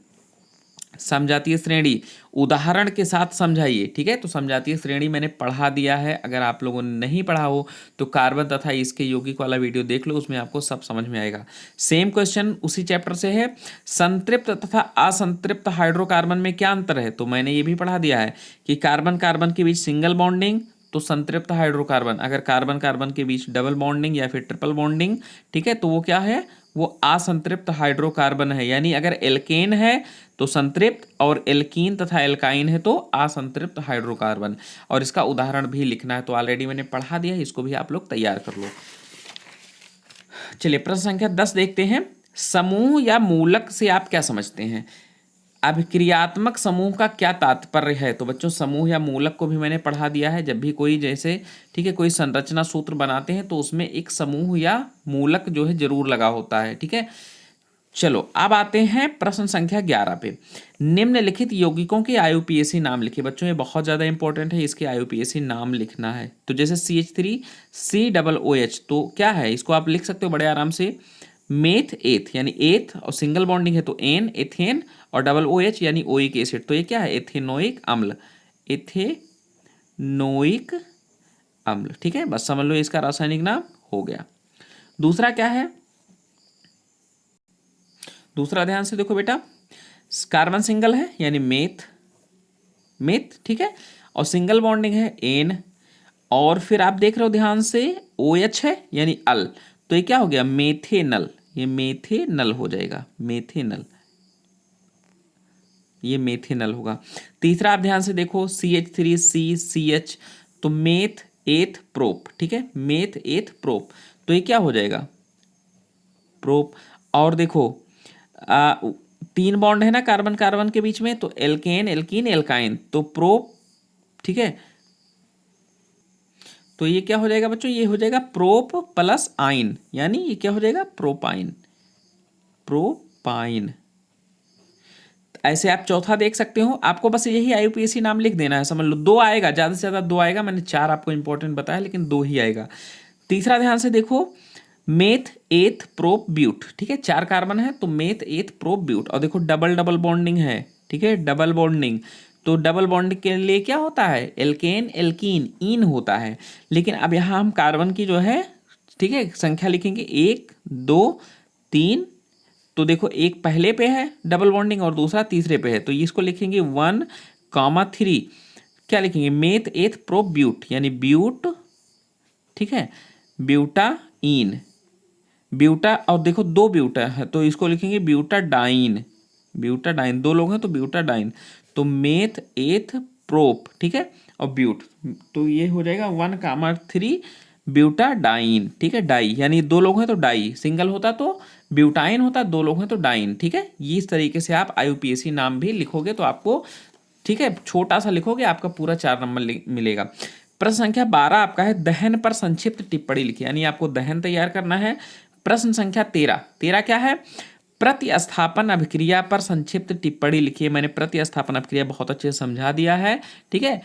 S1: समजातीय श्रेणी उदाहरण के साथ समझाइए। ठीक है, तो समजातीय श्रेणी मैंने पढ़ा दिया है, अगर आप लोगों ने नहीं पढ़ा हो तो कार्बन तथा इसके यौगिक वाला वीडियो देख लो, उसमें आपको सब समझ में आएगा। सेम क्वेश्चन उसी चैप्टर से है, संतृप्त तथा असंतृप्त हाइड्रोकार्बन में क्या अंतर है। तो मैंने ये भी पढ़ा दिया है कि कार्बन कार्बन के बीच सिंगल बॉन्डिंग तो संतृप्त हाइड्रोकार्बन, अगर कार्बन कार्बन के बीच डबल बॉन्डिंग या फिर ट्रिपल बॉन्डिंग, ठीक है, तो वो क्या है, वो असंतृप्त हाइड्रोकार्बन है। यानी अगर एल्केन है तो संतृप्त और एल्कीन तथा एल्काइन है तो असंतृप्त हाइड्रोकार्बन। और इसका उदाहरण भी लिखना है, तो ऑलरेडी मैंने पढ़ा दिया है, इसको भी आप लोग तैयार कर लो। चलिए प्रश्न संख्या 10 देखते हैं, समूह या मूलक से आप क्या समझते हैं। अभिक्रियात्मक समूह का क्या तात्पर्य है। तो बच्चों समूह या मूलक को भी मैंने पढ़ा दिया है, जब भी कोई जैसे ठीक है कोई संरचना सूत्र बनाते हैं तो उसमें एक समूह या मूलक जो है जरूर लगा होता है। ठीक है, चलो अब आते हैं प्रश्न संख्या 11 पे, निम्नलिखित यौगिकों के आईयूपीएसी नाम लिखिए। बच्चों ये बहुत ज़्यादा इंपॉर्टेंट है, इसके आईयूपीएसी नाम लिखना है। तो जैसे CH3COOH, तो क्या है, इसको आप लिख सकते हो बड़े आराम से, मेथ एथ यानी एथ और सिंगल बॉन्डिंग है तो एन एथेन, और डबल OH यानी ओइक एसिड, तो ये क्या है, एथेनोइक अम्ल, एथेनोइक अम्ल। ठीक है, बस समझ लो इसका रासायनिक नाम हो गया। दूसरा क्या है, दूसरा ध्यान से देखो बेटा, कार्बन सिंगल है यानी मेथ, मेथ, ठीक है, और सिंगल बॉन्डिंग है एन, और फिर आप देख रहे हो ध्यान से OH है यानी अल, तो ये क्या हो गया, मेथेनल, ये मेथेनल हो जाएगा, मेथेनल, ये मेथेनल होगा। तीसरा आप ध्यान से देखो CH3CCH, तो मेथ एथ प्रोप, ठीक है, मेथ एथ प्रोप, तो ये क्या हो जाएगा, प्रोप। और देखो 3 बॉन्ड है ना कार्बन कार्बन के बीच में, तो एल्केन एल्कीन एल्काइन, तो प्रोप, ठीक है, तो ये क्या हो जाएगा बच्चों, ये हो जाएगा प्रोप प्लस आइन, यानी ये क्या हो जाएगा प्रोपाइन, प्रोपाइन। ऐसे आप चौथा देख सकते हो, आपको बस यही आईयूपीएसी नाम लिख देना है, समझ लो। दो आएगा, ज़्यादा से ज़्यादा दो आएगा, मैंने चार आपको इंपॉर्टेंट बताया लेकिन दो ही आएगा। तीसरा ध्यान से देखो, मेथ एथ प्रोप ब्यूट, ठीक है, 4 कार्बन है तो मेथ एथ प्रोप ब्यूट। और देखो डबल डबल बॉन्डिंग है, ठीक है, डबल बॉन्डिंग, तो डबल बॉन्डिंग के लिए क्या होता है, एल्केन एल्कीन इन होता है। लेकिन अब यहाँ हम कार्बन की जो है, ठीक है, संख्या लिखेंगे 1 2 3। तो देखो एक पहले पे है डबल बॉन्डिंग और दूसरा तीसरे पे है, तो इसको लिखेंगे 1,3। क्या लिखेंगे, मेथ एथ प्रोप ब्यूट, यानी ब्यूट, ठीक है, ब्यूटाइन, ब्यूटा। और देखो दो ब्यूटा है तो इसको लिखेंगे ब्यूटाडाइन, ब्यूटाडाइन, दो लोग हैं तो ब्यूटाडाइन। तो मेथ एथ प्रोप, ठीक है, और ब्यूट, तो ये हो जाएगा 1,3 ब्यूटाडाइन, ठीक है, डाई, यानी दो लोग हैं तो डाई, सिंगल होता तो ब्यूटाइन होता, दो लोग हैं तो डाइन, ठीक है। ये इस तरीके से आप आईयूपीएसी नाम भी लिखोगे तो आपको, ठीक है, छोटा सा लिखोगे आपका पूरा 4 नंबर मिलेगा। प्रश्न संख्या 12 आपका है दहन पर संक्षिप्त टिप्पणी लिखिए, यानी आपको दहन तैयार करना है। प्रश्न संख्या 13, 13 क्या है, प्रतिस्थापन अभिक्रिया पर संक्षिप्त टिप्पणी लिखिए। मैंने प्रतिस्थापन अभिक्रिया बहुत अच्छे से समझा दिया है, ठीक है।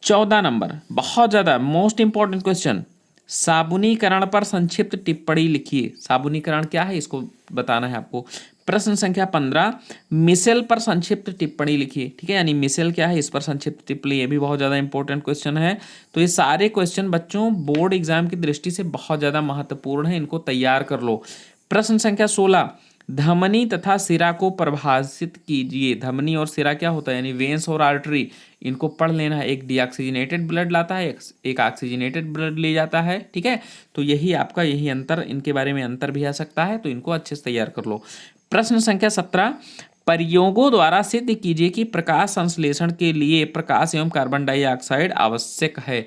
S1: 14 नंबर बहुत ज्यादा मोस्ट इंपॉर्टेंट क्वेश्चन, साबुनीकरण पर संक्षिप्त टिप्पणी लिखिए। साबुनीकरण क्या है इसको बताना है आपको। प्रश्न संख्या 15, मिसेल पर संक्षिप्त टिप्पणी लिखिए, ठीक है, यानी मिसेल क्या है इस पर संक्षिप्त टिप्पणी, ये भी बहुत ज़्यादा इंपॉर्टेंट क्वेश्चन है। तो ये सारे क्वेश्चन बच्चों बोर्ड एग्जाम की दृष्टि से बहुत ज़्यादा महत्वपूर्ण है, इनको तैयार कर लो। प्रश्न संख्या 16, धमनी तथा सिरा को परिभाषित कीजिए। धमनी और सिरा क्या होता है, यानी वेंस और आर्टरी, इनको पढ़ लेना है। एक डीऑक्सीजनेटेड ब्लड लाता है, एक ऑक्सीजनेटेड ब्लड ले जाता है, ठीक है। तो यही आपका यही अंतर, इनके बारे में अंतर भी आ सकता है, तो इनको अच्छे से तैयार कर लो। प्रश्न संख्या 17, प्रयोगों द्वारा सिद्ध कीजिए कि प्रकाश संश्लेषण के लिए प्रकाश एवं कार्बन डाइऑक्साइड आवश्यक है।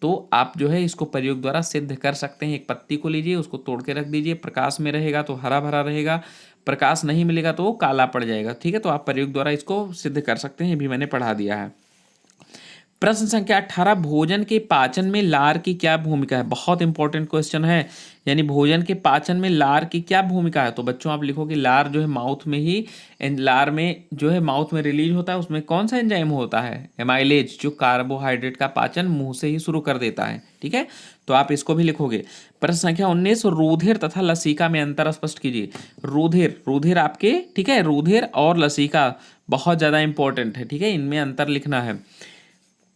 S1: तो आप जो है इसको प्रयोग द्वारा सिद्ध कर सकते हैं। एक पत्ती को लीजिए, उसको तोड़ के रख दीजिए, प्रकाश में रहेगा तो हरा भरा रहेगा, प्रकाश नहीं मिलेगा तो वो काला पड़ जाएगा, ठीक है। तो आप प्रयोग द्वारा इसको सिद्ध कर सकते हैं, ये भी मैंने पढ़ा दिया है। प्रश्न संख्या 18, भोजन के पाचन में लार की क्या भूमिका है। बहुत इंपॉर्टेंट क्वेश्चन है, यानी भोजन के पाचन में लार की क्या भूमिका है। तो बच्चों आप लिखोगे लार जो है माउथ में ही, लार में जो है माउथ में रिलीज होता है, उसमें कौन सा एंजाइम होता है, एमाइलेज, जो कार्बोहाइड्रेट का पाचन मुंह से ही शुरू कर देता है, ठीक है। तो आप इसको भी लिखोगे। प्रश्न संख्या 19, रुधिर तथा लसिका में अंतर स्पष्ट कीजिए। रुधिर, रुधिर आपके, ठीक है, रुधिर और लसिका बहुत ज्यादा इंपॉर्टेंट है, ठीक है, इनमें अंतर लिखना है।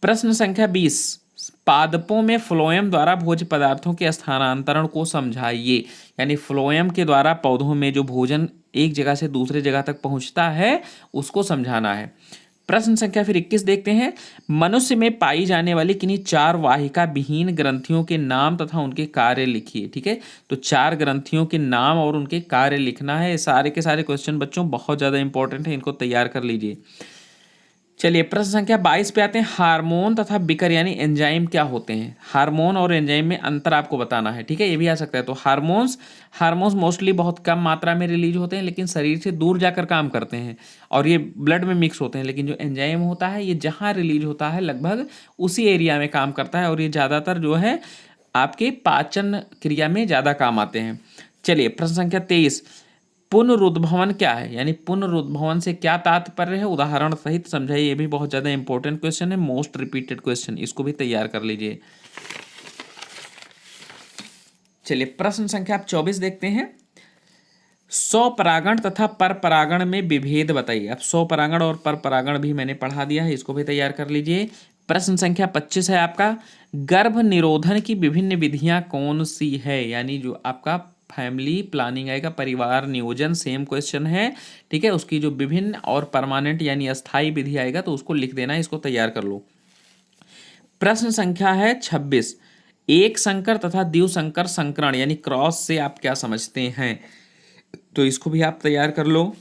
S1: प्रश्न संख्या 20, पादपों में फ्लोएम द्वारा भोज्य पदार्थों के स्थानांतरण को समझाइए। यानी फ्लोएम के द्वारा पौधों में जो भोजन एक जगह से दूसरे जगह तक पहुंचता है उसको समझाना है। प्रश्न संख्या फिर 21 देखते हैं, मनुष्य में पाई जाने वाली किन्हीं 4 वाहिका विहीन ग्रंथियों के नाम तथा उनके कार्य लिखिए, ठीक है। तो 4 ग्रंथियों के नाम और उनके कार्य लिखना है। सारे के सारे क्वेश्चन बच्चों बहुत ज़्यादा इंपॉर्टेंट है, इनको तैयार कर लीजिए। चलिए प्रश्न संख्या 22 पे आते हैं, हार्मोन तथा बिकर यानी एंजाइम क्या होते हैं। हार्मोन और एंजाइम में अंतर आपको बताना है, ठीक है, ये भी आ सकता है। तो हार्मोन्स, हार्मोन्स मोस्टली बहुत कम मात्रा में रिलीज होते हैं लेकिन शरीर से दूर जाकर काम करते हैं और ये ब्लड में मिक्स होते हैं। लेकिन जो एंजाइम होता है ये जहाँ रिलीज होता है लगभग उसी एरिया में काम करता है और ये ज़्यादातर जो है आपके पाचन क्रिया में ज़्यादा काम आते हैं। चलिए प्रश्न संख्या 23, पुनरुद्भवन क्या है, यानी पुनरुद्भवन से क्या तात्पर्य है, उदाहरण सहित समझाइए। ये भी बहुत ज्यादा इंपॉर्टेंट क्वेश्चन है, मोस्ट रिपीटेड क्वेश्चन, इसको भी तैयार कर लीजिए। चलिए प्रश्न संख्या आप 24 देखते हैं, स्वपरागण तथा परपरागण में विभेद बताइए। अब स्वपरागण और परपरागण भी मैंने पढ़ा दिया है, इसको भी तैयार कर लीजिए। प्रश्न संख्या 25 है आपका, गर्भ निरोधन की विभिन्न विधियां कौन सी है, यानी जो आपका फैमिली प्लानिंग आएगा, परिवार नियोजन, सेम क्वेश्चन है, ठीक है। उसकी जो विभिन्न और परमानेंट यानी अस्थाई विधि आएगा तो उसको लिख देना, इसको तैयार कर लो। प्रश्न संख्या है 26, एक संकर तथा द्विसंकर संकरण यानी क्रॉस से आप क्या समझते हैं, तो इसको भी आप तैयार कर लो।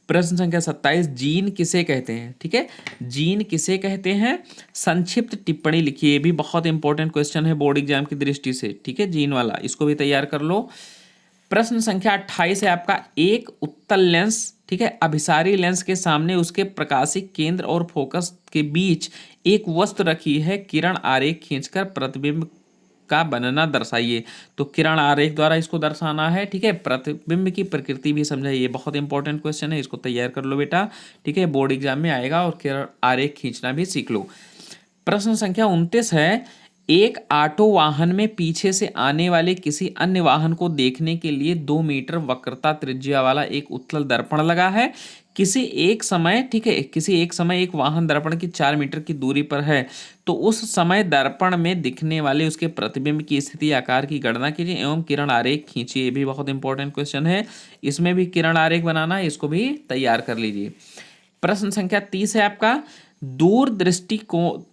S1: प्रश्न संख्या 27, जीन किसे कहते हैं, ठीक है, जीन किसे कहते हैं, संक्षिप्त टिप्पणी लिखिए। ये भी बहुत इंपॉर्टेंट क्वेश्चन है बोर्ड एग्जाम की दृष्टि से, ठीक है, जीन वाला, इसको भी तैयार कर लो। प्रश्न संख्या 28 है आपका, एक उत्तल लेंस, ठीक है, अभिसारी लेंस के सामने उसके प्रकाशिक केंद्र और फोकस के बीच एक वस्तु रखी है, किरण आरेख खींचकर प्रतिबिंब का बनना दर्शाइए। तो किरण आरेख द्वारा इसको दर्शाना है, ठीक है। प्रतिबिंब की प्रकृति भी समझाइए, बहुत इंपॉर्टेंट क्वेश्चन है, इसको तैयार कर लो बेटा, ठीक है, बोर्ड एग्जाम में आएगा। और किरण आरेख खींचना भी सीख लो। प्रश्न संख्या 29 है, एक ऑटो वाहन में पीछे से आने वाले किसी अन्य वाहन को देखने के लिए 2 मीटर वक्रता त्रिज्या वाला एक उत्तल दर्पण लगा है। किसी एक समय, ठीक है, किसी एक समय एक वाहन दर्पण की 4 मीटर की दूरी पर है, तो उस समय दर्पण में दिखने वाले उसके प्रतिबिंब की स्थिति आकार की गणना कीजिए एवं किरण आरेख खींचिए। ये भी बहुत इंपॉर्टेंट क्वेश्चन है, इसमें भी किरण आरेख बनाना है, इसको भी तैयार कर लीजिए। प्रश्न संख्या 30 है आपका, दूरदृष्टि को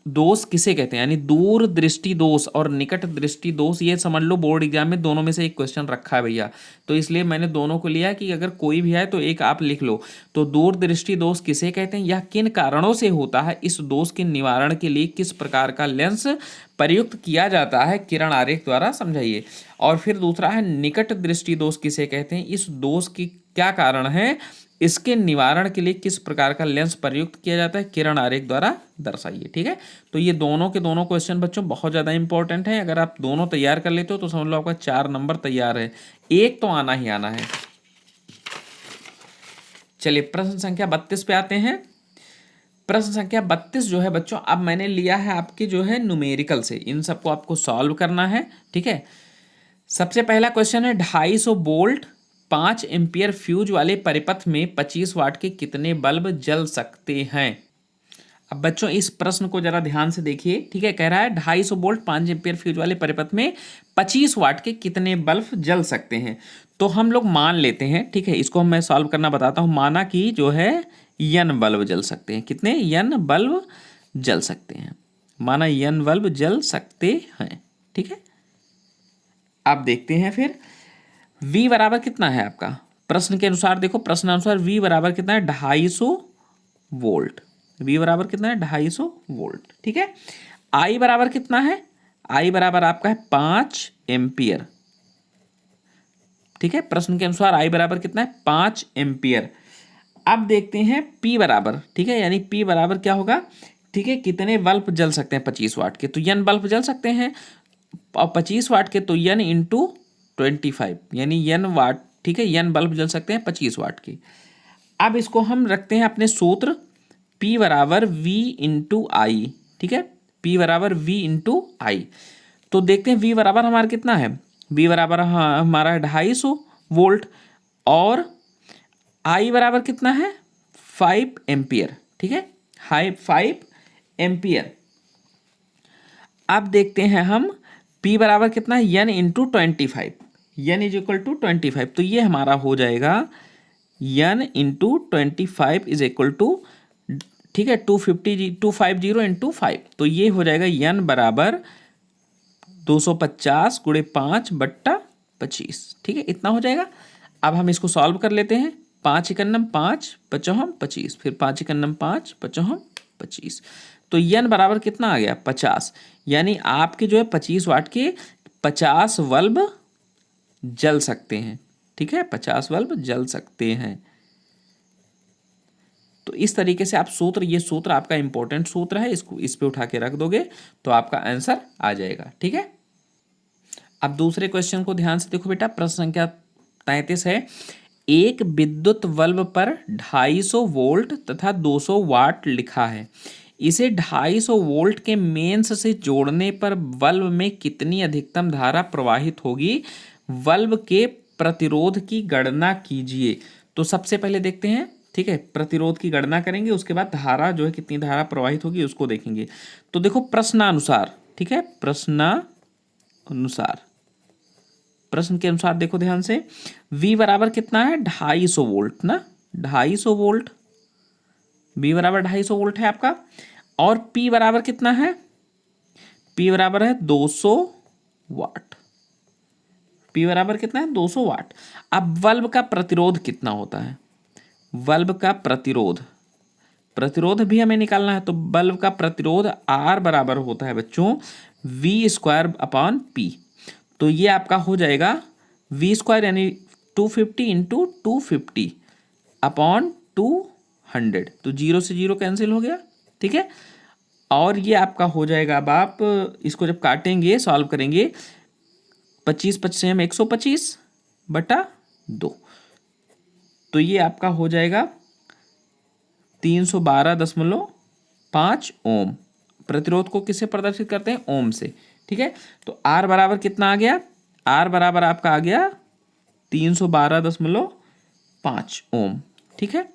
S1: दोष किसे कहते हैं, यानी दूरदृष्टि दोष और निकट दृष्टि दोष, ये समझ लो बोर्ड एग्जाम में दोनों में से एक क्वेश्चन रखा है भैया, तो इसलिए मैंने दोनों को लिया कि अगर कोई भी है तो एक आप लिख लो। तो दूरदृष्टि दोष किसे कहते हैं, यह किन कारणों से होता है, इस दोष के निवारण के लिए किस प्रकार का लेंस प्रयुक्त किया जाता है, किरण आरेख द्वारा समझाइए। और फिर दूसरा है, निकट दृष्टि दोष किसे कहते हैं, इस दोष की क्या कारण है, इसके निवारण के लिए किस प्रकार का लेंस प्रयुक्त किया जाता है, किरण आरेख द्वारा दर्शाइए। ठीक है, तो ये दोनों के दोनों क्वेश्चन बच्चों बहुत ज़्यादा इंपॉर्टेंट है। अगर आप दोनों तैयार कर लेते हो तो समझ लो आपका 4 नंबर तैयार है, एक तो आना ही आना है। चलिए प्रश्न संख्या 32 पे आते हैं। प्रश्न संख्या 32 जो है बच्चों, अब मैंने लिया है आपके जो है न्यूमेरिकल से, इन सबको आपको सॉल्व करना है। ठीक है, सबसे पहला क्वेश्चन है, 250 वोल्ट 5 एम्पियर फ्यूज वाले परिपथ में 25 वाट के कितने बल्ब जल सकते हैं। अब बच्चों इस प्रश्न को जरा ध्यान से देखिए। ठीक है, कह रहा है 250 वोल्ट 5 एम्पियर फ्यूज वाले परिपथ में 25 वाट के कितने बल्ब जल सकते हैं। तो हम लोग मान लेते हैं, ठीक है, इसको मैं सॉल्व करना बताता हूँ। माना कि जो है n बल्ब जल सकते हैं, कितने n बल्ब जल सकते हैं, माना n बल्ब जल सकते हैं। ठीक है, आप देखते हैं फिर V बराबर कितना है आपका, प्रश्न के अनुसार देखो, प्रश्न अनुसार V बराबर कितना है, 250 वोल्ट। V बराबर कितना है, 250 वोल्ट। ठीक है, I बराबर कितना है, I बराबर आपका है 5 एम्पियर। ठीक है, प्रश्न के अनुसार I बराबर कितना है, 5 एम्पियर। अब देखते हैं P बराबर, ठीक है, यानी P बराबर क्या होगा, ठीक है, कितने बल्ब जल सकते हैं 25 वाट के, तो n बल्ब जल सकते हैं, और 25 वाट के तो n इंटू 25, यानी n वाट, ठीक है, n बल्ब जल सकते हैं 25 वाट के। अब इसको हम रखते हैं अपने सूत्र, P बराबर V इंटू आई। ठीक है, P बराबर V इंटू आई। तो देखते हैं V बराबर हमारा कितना है, V बराबर हमारा है 250 वोल्ट, और I बराबर कितना है, 5 एम्पियर। ठीक है, 5 एम्पियर। अब देखते हैं हम P बराबर कितना है, n into 25, n is equal to 25, तो ये हमारा हो जाएगा n into 25 is equal to, ठीक है, 250 इंटू 5, तो ये हो जाएगा n बराबर 250 गुणे 5/25। ठीक है, इतना हो जाएगा। अब हम इसको सॉल्व कर लेते हैं, 5 एकन्नम 5 पचौहम 25, फिर 5 एकन्नम 5 पचौहम 25, तो n बराबर कितना आ गया, 50, यानी आपके जो है 25 वाट के 50 बल्ब जल सकते हैं। ठीक है, 50 बल्ब जल सकते हैं। तो इस तरीके से आप सूत्र, ये सूत्र आपका इंपॉर्टेंट सूत्र है, इसको इस पे उठा के रख दोगे तो आपका आंसर आ जाएगा। ठीक है, अब दूसरे क्वेश्चन को ध्यान से देखो बेटा, प्रश्न संख्या 33 है, एक विद्युत बल्ब पर 250 वोल्ट तथा 200 वाट लिखा है, इसे 250 वोल्ट के मेंस से जोड़ने पर बल्ब में कितनी अधिकतम धारा प्रवाहित होगी, बल्ब के प्रतिरोध की गणना कीजिए। तो सबसे पहले देखते हैं, ठीक है, प्रतिरोध की गणना करेंगे, उसके बाद धारा जो है कितनी धारा प्रवाहित होगी उसको देखेंगे। तो देखो प्रश्नानुसार, ठीक है, प्रश्नानुसार, प्रश्न के अनुसार देखो ध्यान से, V बराबर कितना है, 250 वोल्ट ना, 250 वोल्ट, V बराबर 250 वोल्ट है आपका, और P बराबर कितना है, P बराबर है 200 वाट, P बराबर कितना है, 200 वाट। अब बल्ब का प्रतिरोध कितना होता है, बल्ब का प्रतिरोध, प्रतिरोध भी हमें निकालना है, तो बल्ब का प्रतिरोध R बराबर होता है बच्चों V² अपॉन P, तो ये आपका हो जाएगा वी स्क्वायर यानी 250 इंटू 250 अपॉन 200, तो 0 से 0 कैंसिल हो गया, ठीक है। और ये आपका हो जाएगा, अब आप इसको जब काटेंगे सॉल्व करेंगे, 25 125 बटा 2, तो ये आपका हो जाएगा 312.5 ओम। प्रतिरोध को किससे प्रदर्शित करते हैं? ओम से, ठीक है। तो आर बराबर कितना आ गया? आर बराबर आपका आ गया 312.5 ओम, ठीक है।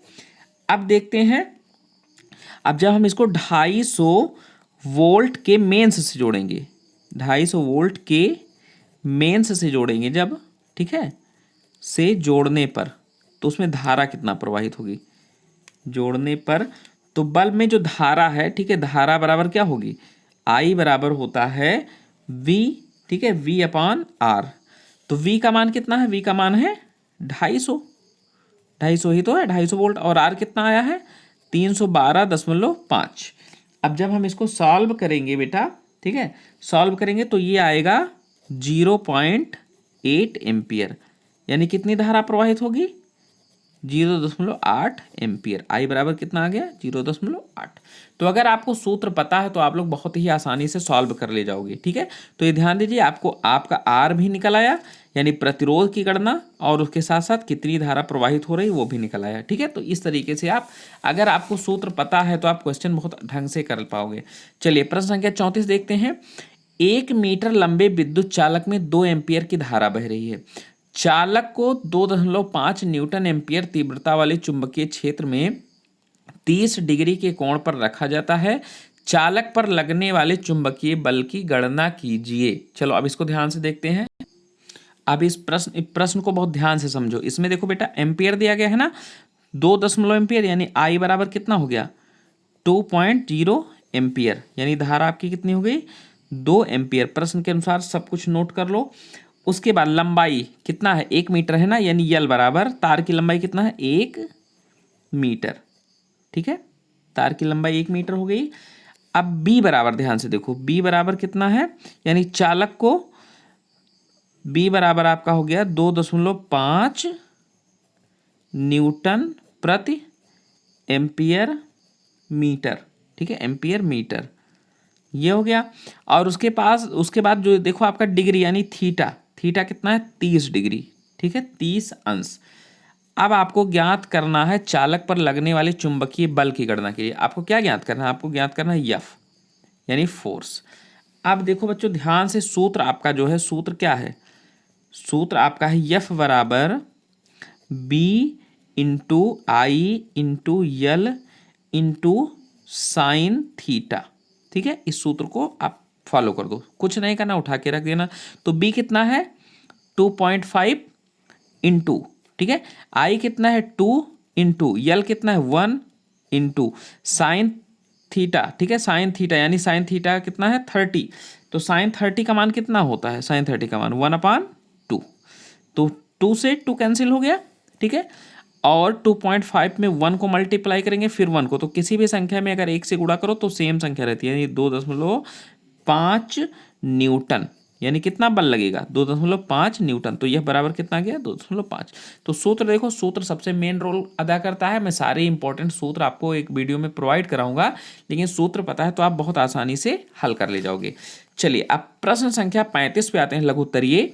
S1: अब देखते हैं, अब जब हम इसको 250 वोल्ट के मेंस से जोड़ेंगे, 250 वोल्ट के मेंस से जोड़ेंगे जब, ठीक है, से जोड़ने पर, तो उसमें धारा कितना प्रवाहित होगी जोड़ने पर? तो बल्ब में जो धारा है, ठीक है, धारा बराबर क्या होगी? आई बराबर होता है वी, ठीक है, वी अपॉन आर। तो वी का मान कितना है? वी का मान है 250 ही तो है, 250 वोल्ट। और आर कितना आया है? 312.5। अब जब हम इसको सॉल्व करेंगे बेटा, ठीक है, सॉल्व करेंगे तो ये आएगा 0.8 एम्पियर, यानी कितनी धारा प्रवाहित होगी? 0.8 एम्पियर। आई बराबर कितना आ गया? 0.8। तो अगर आपको सूत्र पता है तो आप लोग बहुत ही आसानी से सॉल्व कर ले जाओगे, ठीक है। तो ये ध्यान दीजिए, आपको आपका आर भी निकल आया, यानी प्रतिरोध की गणना, और उसके साथ साथ कितनी धारा प्रवाहित हो रही वो भी निकल आया, ठीक है। तो इस तरीके से आप, अगर आपको सूत्र पता है तो आप क्वेश्चन बहुत ढंग से कर पाओगे। चलिए प्रश्न संख्या 34 देखते हैं। 1 मीटर लंबे विद्युत चालक में 2 एम्पियर की धारा बह रही है। चालक को 2.5 न्यूटन एम्पियर तीव्रता वाले चुंबकीय क्षेत्र में 30 डिग्री के कोण पर रखा जाता है। चालक पर लगने वाले चुंबकीय बल की गणना कीजिए। चलो अब इसको ध्यान से देखते हैं। अब इस प्रश्न को बहुत ध्यान से समझो। इसमें देखो बेटा, एम्पियर दिया गया है ना, 2 एम्पियर, यानी आई बराबर कितना हो गया? 2.0 एम्पियर, यानी धारा आपकी कितनी हो गई? 2 एम्पियर। प्रश्न के अनुसार सब कुछ नोट कर लो। उसके बाद लंबाई कितना है? 1 मीटर है ना, यानी यल बराबर तार की लंबाई कितना है? 1 मीटर, ठीक है, तार की लंबाई 1 मीटर हो गई। अब बी बराबर, ध्यान से देखो, बी बराबर कितना है? यानी चालक को, बी बराबर आपका हो गया 2.5 न्यूटन प्रति एम्पियर मीटर, ठीक है, एम्पियर मीटर, ये हो गया। और उसके बाद जो देखो आपका डिग्री, यानी थीटा, थीटा कितना है? 30 डिग्री, ठीक है, 30 अंश। अब आपको ज्ञात करना है चालक पर लगने वाले चुंबकीय बल की गणना के लिए। आपको क्या ज्ञात करना है? आपको ज्ञात करना है एफ, यानी फोर्स। अब देखो बच्चों ध्यान से, सूत्र आपका जो है, सूत्र क्या है? सूत्र आपका है एफ बराबर B into I into L into sine theta, ठीक है। इस सूत्र को आप फॉलो कर दो, कुछ नहीं करना, उठा के रख देना। तो बी कितना है? 2.5 इंटू, ठीक है, आई कितना है? 2 इंटू यल कितना है? 1 इंटू साइन थीटा, ठीक है, साइन थीटा, यानी साइन थीटा कितना है? 30। तो साइन 30 का मान कितना होता है? साइन 30 का मान 1/2। तो 2 से 2 कैंसिल हो गया, ठीक है। और 2.5 में 1 को मल्टीप्लाई करेंगे, फिर 1 को, तो किसी भी संख्या में अगर 1 से गुणा करो तो सेम संख्या रहती है, यानी 2.5 न्यूटन, यानी कितना बल लगेगा? 2.5 न्यूटन। तो यह बराबर कितना गया? 2.5। तो सूत्र देखो, सूत्र सबसे मेन रोल अदा करता है। मैं सारे इंपॉर्टेंट सूत्र आपको एक वीडियो में प्रोवाइड कराऊंगा, लेकिन सूत्र पता है तो आप बहुत आसानी से हल कर ले जाओगे। चलिए अब प्रश्न संख्या 35 पे आते हैं, लघु उत्तरीय।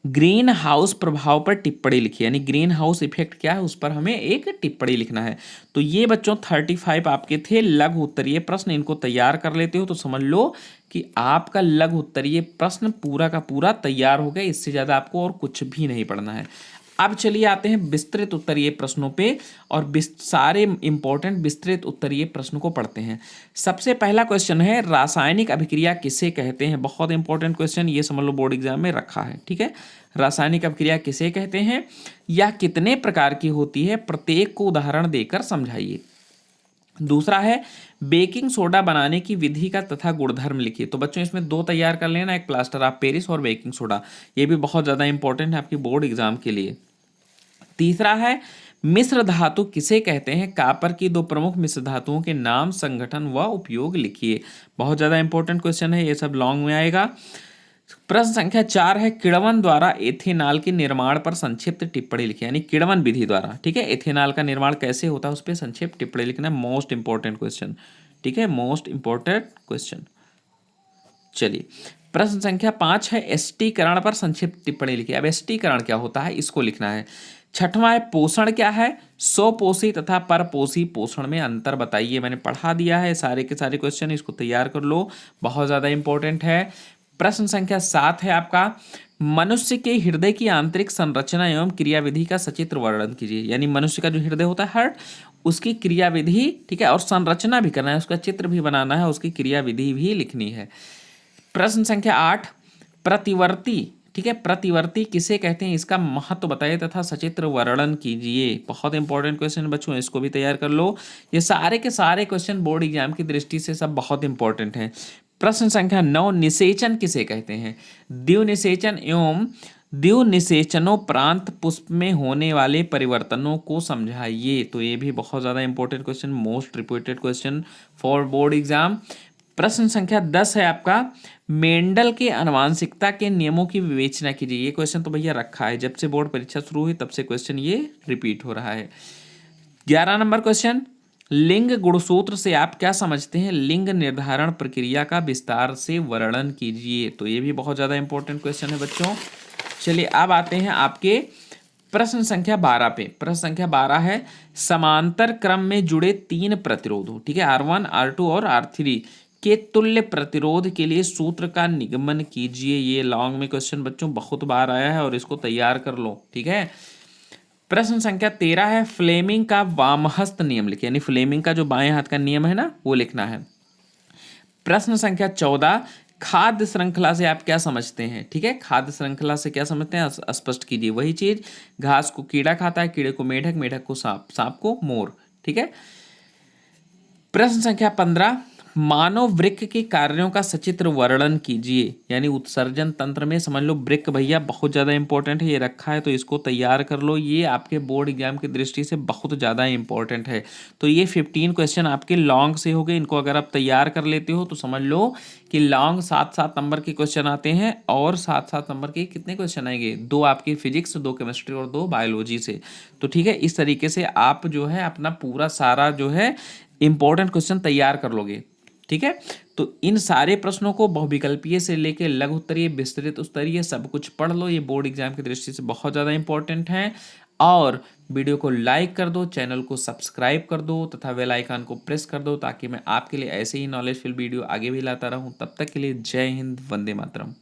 S1: ग्रीन हाउस प्रभाव पर टिप्पणी लिखिए, यानी ग्रीन हाउस इफेक्ट क्या है उस पर हमें एक टिप्पणी लिखना है। तो ये बच्चों 35 आपके थे लघु उत्तरीय प्रश्न। इनको तैयार कर लेते हो तो समझ लो कि आपका लघु उत्तरीय प्रश्न पूरा का पूरा तैयार हो गया। इससे ज़्यादा आपको और कुछ भी नहीं पढ़ना है। अब चलिए आते हैं विस्तृत उत्तरीय प्रश्नों पे, और सारे इंपॉर्टेंट विस्तृत उत्तरीय प्रश्नों को पढ़ते हैं। सबसे पहला क्वेश्चन है, रासायनिक अभिक्रिया किसे कहते हैं? बहुत इंपॉर्टेंट क्वेश्चन, ये समझ लो बोर्ड एग्जाम में रखा है, ठीक है। रासायनिक अभिक्रिया किसे कहते हैं? यह कितने प्रकार की होती है? प्रत्येक को उदाहरण देकर समझाइए। दूसरा है, बेकिंग सोडा बनाने की विधि का तथा गुणधर्म लिखिए। तो बच्चों इसमें 2 तैयार कर लेना, एक प्लास्टर ऑफ पेरिस और बेकिंग सोडा। ये भी बहुत ज़्यादा इंपॉर्टेंट है आपकी बोर्ड एग्जाम के लिए। तीसरा है, मिश्र धातु किसे कहते हैं? कॉपर की 2 प्रमुख मिश्र धातुओं के नाम, संगठन व उपयोग लिखिए। बहुत ज़्यादा इंपॉर्टेंट क्वेश्चन है, ये सब लॉन्ग में आएगा। प्रश्न संख्या 4 है, किण्वन द्वारा एथेनॉल के निर्माण पर संक्षिप्त टिप्पणी लिखी, यानी किण्वन विधि द्वारा, ठीक है, एथेनॉल का निर्माण कैसे होता है उस पर संक्षिप्त टिप्पणी लिखना है। मोस्ट इंपॉर्टेंट क्वेश्चन, ठीक है, मोस्ट इंपॉर्टेंट क्वेश्चन। चलिए, प्रश्न संख्या 5 है, एस्टीकरण पर संक्षिप्त टिप्पणी लिखी। अब एस्टीकरण क्या होता है इसको लिखना है। छठवां है, पोषण क्या है, स्वपोषी तथा परपोषी पोषण में अंतर बताइए। मैंने पढ़ा दिया है सारे के सारे क्वेश्चन, इसको तैयार कर लो, बहुत ज्यादा इंपॉर्टेंट है। प्रश्न संख्या 7 है आपका, मनुष्य के हृदय की आंतरिक संरचना एवं क्रियाविधि का सचित्र वर्णन कीजिए। यानी मनुष्य का जो हृदय होता है हार्ट, उसकी क्रियाविधि, ठीक है, और संरचना भी करना है, उसका चित्र भी बनाना है, उसकी क्रियाविधि भी लिखनी है। प्रश्न संख्या 8, प्रतिवर्ती, ठीक है, प्रतिवर्ती किसे कहते हैं इसका महत्व बताइए तथा सचित्र वर्णन कीजिए। बहुत इंपॉर्टेंट क्वेश्चन बच्चों, इसको भी तैयार कर लो। ये सारे के सारे क्वेश्चन बोर्ड एग्जाम की दृष्टि से सब बहुत इंपॉर्टेंट हैं। प्रश्न संख्या 9, निषेचन किसे कहते हैं। द्विनिषेचन एवं द्विनिषेचनोपरांत पुष्प में होने वाले परिवर्तनों को समझाइए। तो ये भी बहुत ज़्यादा important question, most repeated question for board exam. प्रश्न संख्या 10 है आपका, मेंडल के आनुवंशिकता के नियमों की विवेचना कीजिए। ये क्वेश्चन तो भैया रखा है, जब से बोर्ड परीक्षा शुरू हुई तब से क्वेश्चन ये रिपीट हो रहा है। 11 नंबर क्वेश्चन, लिंग गुणसूत्र से आप क्या समझते हैं, लिंग निर्धारण प्रक्रिया का विस्तार से वर्णन कीजिए। तो ये भी बहुत ज़्यादा इंपॉर्टेंट क्वेश्चन है बच्चों। चलिए अब आते हैं आपके प्रश्न संख्या 12 पे। प्रश्न संख्या 12 है, समांतर क्रम में जुड़े 3 प्रतिरोधों, ठीक है, R1 R2 और R3 के तुल्य प्रतिरोध के लिए सूत्र का निगमन कीजिए। ये लॉन्ग में क्वेश्चन बच्चों बहुत बार आया है और इसको तैयार कर लो, ठीक है। प्रश्न संख्या 13 है, फ्लेमिंग का वामहस्त नियम लिखिए, यानी फ्लेमिंग का जो बाएं हाथ का नियम है ना वो लिखना है। प्रश्न संख्या 14, खाद्य श्रृंखला से आप क्या समझते हैं, ठीक है, खाद्य श्रृंखला से क्या समझते हैं स्पष्ट कीजिए। वही चीज, घास को कीड़ा खाता है, कीड़े को मेढक, मेढक को सांप, सांप को मोर, ठीक है। प्रश्न संख्या 15, मानव वृक्क के कार्यों का सचित्र वर्णन कीजिए। यानी उत्सर्जन तंत्र में समझ लो वृक्क भैया बहुत ज़्यादा इंपॉर्टेंट है, ये रखा है तो इसको तैयार कर लो, ये आपके बोर्ड एग्जाम की दृष्टि से बहुत ज़्यादा इंपॉर्टेंट है। तो ये 15 क्वेश्चन आपके लॉन्ग से हो गए, इनको अगर आप तैयार कर लेते हो तो समझ लो कि लॉन्ग 7-7 नंबर के क्वेश्चन आते हैं, और 7-7 नंबर के कितने क्वेश्चन आएंगे, 2 आपकी फिजिक्स, 2 केमिस्ट्री और 2 बायोलॉजी से। तो ठीक है, इस तरीके से आप जो है अपना पूरा सारा जो है इंपॉर्टेंट क्वेश्चन तैयार कर लोगे, ठीक है। तो इन सारे प्रश्नों को बहुविकल्पीय से लेके लघु उत्तरीय, विस्तृत उत्तरीय सब कुछ पढ़ लो, ये बोर्ड एग्जाम की दृष्टि से बहुत ज़्यादा इंपॉर्टेंट है। और वीडियो को लाइक कर दो, चैनल को सब्सक्राइब कर दो तथा बेल आइकन को प्रेस कर दो, ताकि मैं आपके लिए ऐसे ही नॉलेजफुल वीडियो आगे भी लाता रहूं। तब तक के लिए जय हिंद, वंदे मातरम।